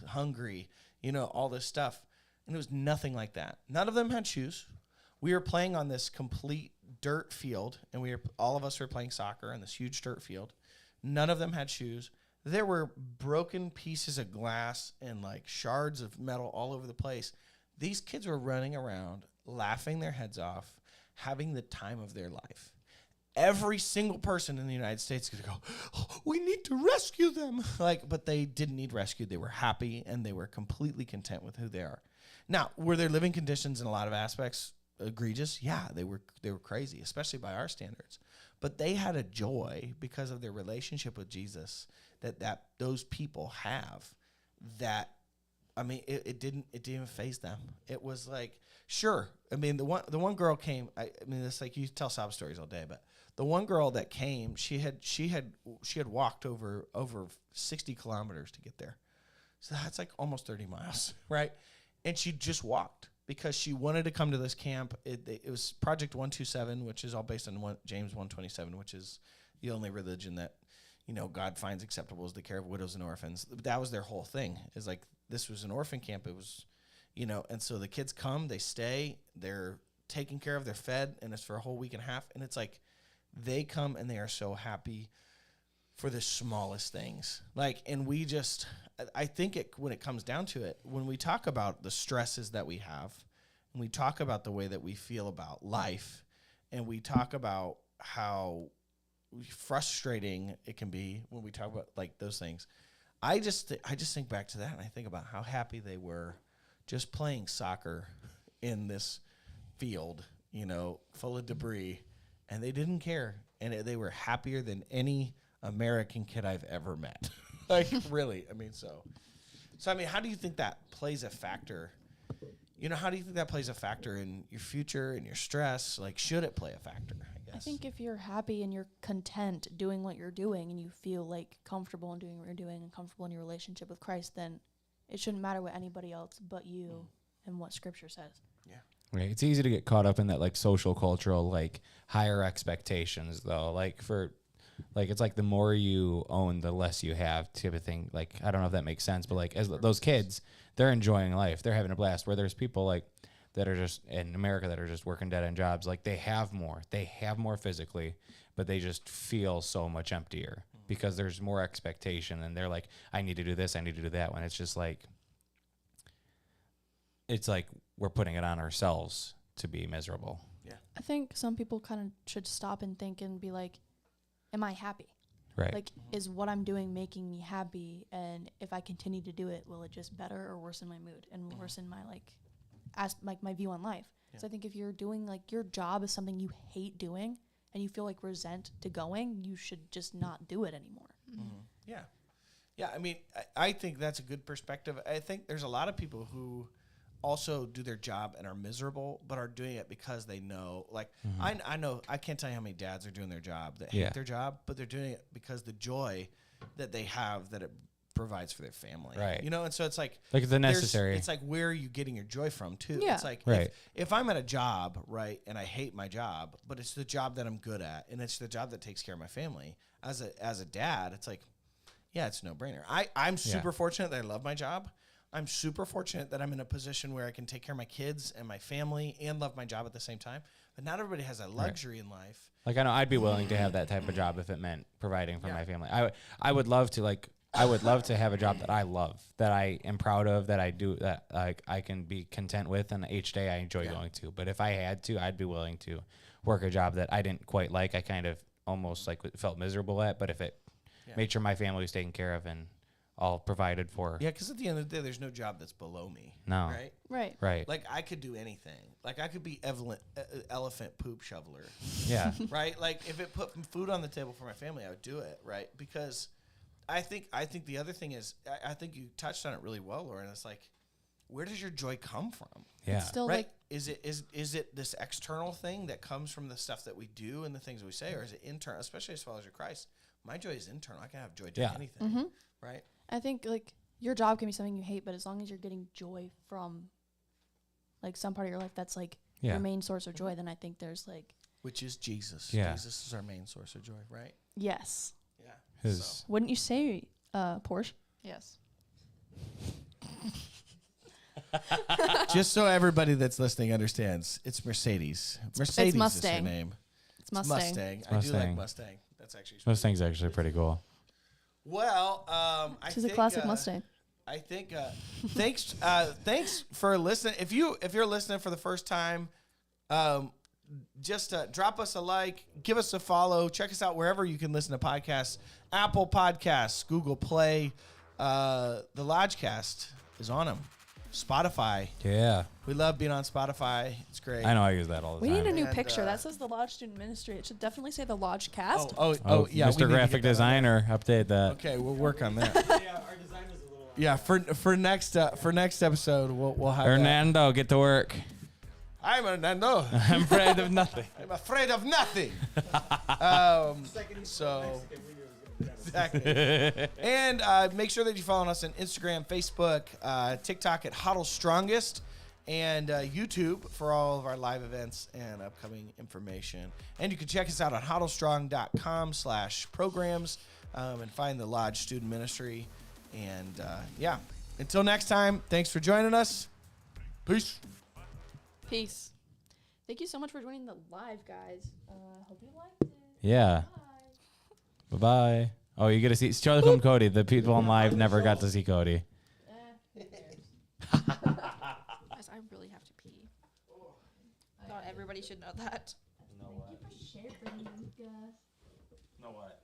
hungry, all this stuff. And it was nothing like that. None of them had shoes. We were playing on this complete dirt field, and all of us were playing soccer on this huge dirt field. None of them had shoes. There were broken pieces of glass and like shards of metal all over the place. These kids were running around, laughing their heads off, having the time of their life. Every single person in the United States could go, oh, we need to rescue them. But they didn't need rescued. They were happy, and they were completely content with who they are. Now, were their living conditions in a lot of aspects egregious? Yeah, they were crazy, especially by our standards. But they had a joy because of their relationship with Jesus that those people have. That, I mean, it didn't even faze them. It was like, sure. I mean, the one girl came. I mean, it's like you tell sob stories all day, but the one girl that came, she had walked over 60 kilometers to get there. So that's like almost 30 miles, right? And she just walked because she wanted to come to this camp. It was Project 127, which is all based on James 127, which is the only religion that, God finds acceptable is the care of widows and orphans. That was their whole thing. Is like, this was an orphan camp. It was, and so the kids come, they stay, they're taken care of, they're fed, and it's for a whole week and a half. And it's like, they come and they are so happy for the smallest things. And I think when it comes down to it, when we talk about the stresses that we have, and we talk about the way that we feel about life, and we talk about how frustrating it can be when we talk about like those things, I just think back to that, and I think about how happy they were just playing soccer in this field, full of debris, and they didn't care, and they were happier than any American kid I've ever met. Really, I mean, so I mean, how do you think that plays a factor? How do you think that plays a factor in your future and your stress? Should it play a factor, I guess? I think if you're happy and you're content doing what you're doing, and you feel like comfortable in doing what you're doing and comfortable in your relationship with Christ, then it shouldn't matter what anybody else but you and what Scripture says. Yeah. Right. It's easy to get caught up in that social cultural higher expectations though. It's like the more you own, the less you have type of thing. I don't know if that makes sense, but as those kids, they're enjoying life. They're having a blast, where there's people that are just in America that are just working dead end jobs. They have more physically, but they just feel so much emptier because there's more expectation, and they're like, I need to do this, I need to do that, when it's just it's like we're putting it on ourselves to be miserable. Yeah. I think some people kind of should stop and think and be like, am I happy? Right. Is what I'm doing making me happy? And if I continue to do it, will it just better or worsen my mood and worsen my my view on life? Yeah. So I think if you're doing your job is something you hate doing and you feel resent to going, you should just not do it anymore. Mm-hmm. Yeah. Yeah. I mean, I think that's a good perspective. I think there's a lot of people who also do their job and are miserable, but are doing it because they know, I know, I can't tell you how many dads are doing their job that hate their job, but they're doing it because the joy that they have, that it provides for their family. Right. And so it's the necessary. It's where are you getting your joy from too? Yeah. It's right. if I'm at a job, right, and I hate my job, but it's the job that I'm good at, and it's the job that takes care of my family. As a dad, it's it's a no-brainer. I'm super fortunate that I love my job. I'm super fortunate that I'm in a position where I can take care of my kids and my family and love my job at the same time. But not everybody has that luxury in life. I know I'd be willing to have that type of job if it meant providing for my family. I would love to I would love to have a job that I love, that I am proud of, that I do, that I can be content with, and each day I enjoy going to. But if I had to, I'd be willing to work a job that I didn't quite like. I kind of almost felt miserable at, but if it made sure my family was taken care of and all provided for. Yeah, because at the end of the day, there's no job that's below me. No. Right? Right. Right. Like, I could do anything. Like, I could be elephant poop shoveler. Yeah. Right? Like, if it put food on the table for my family, I would do it. Right? Because I think the other thing is, I think you touched on it really well, Lauren. It's like, where does your joy come from? Yeah. It's still Right? like Is it this external thing that comes from the stuff that we do and the things we say, or is it internal? Especially as followers of Christ, my joy is internal. I can have joy doing anything, right? I think like your job can be something you hate, but as long as you're getting joy from like some part of your life that's like your main source of joy, then I think there's like Which is Jesus. Yeah. Jesus is our main source of joy, right? yes. Yeah. His Wouldn't you say, Porsche? Yes. Just so everybody that's listening understands, it's Mercedes. Mercedes Mustang. is her name. It's Mustang. Mustang. I do like Mustang. Mustang. That's actually Mustang's actually pretty cool. Well, I She's think a classic Mustang. I think thanks for listening. If you're listening for the first time, just drop us a like, give us a follow, check us out wherever you can listen to podcasts. Apple Podcasts, Google Play, the LodgeCast is on them. Spotify. Yeah. We love being on Spotify. It's great. I know I use that all the We time. need a new And, picture. That says the Lodge Student Ministry. It should definitely say the LodgeCast. Oh, yeah. we Mr. need to Graphic get that on Designer, update there. that. Okay, we'll work on that. Yeah, our design is a little. Yeah, for next episode, we'll have that. Hernando, get to work. I'm Hernando. I'm afraid of nothing. I'm afraid of nothing. So exactly. And make sure that you follow us on Instagram, Facebook, TikTok at Huddle Strongest, and YouTube for all of our live events and upcoming information. And you can check us out on huddlestrong.com/programs and find the Lodge Student Ministry. And yeah, until next time, thanks for joining us. Peace. Peace. Thank you so much for joining the live, guys. Hope you liked it. Yeah. Bye. Bye-bye. Oh, you get to see Charlie from Cody. The people on live never got to see Cody. Guys, I really have to pee. I thought everybody should know that. Know what?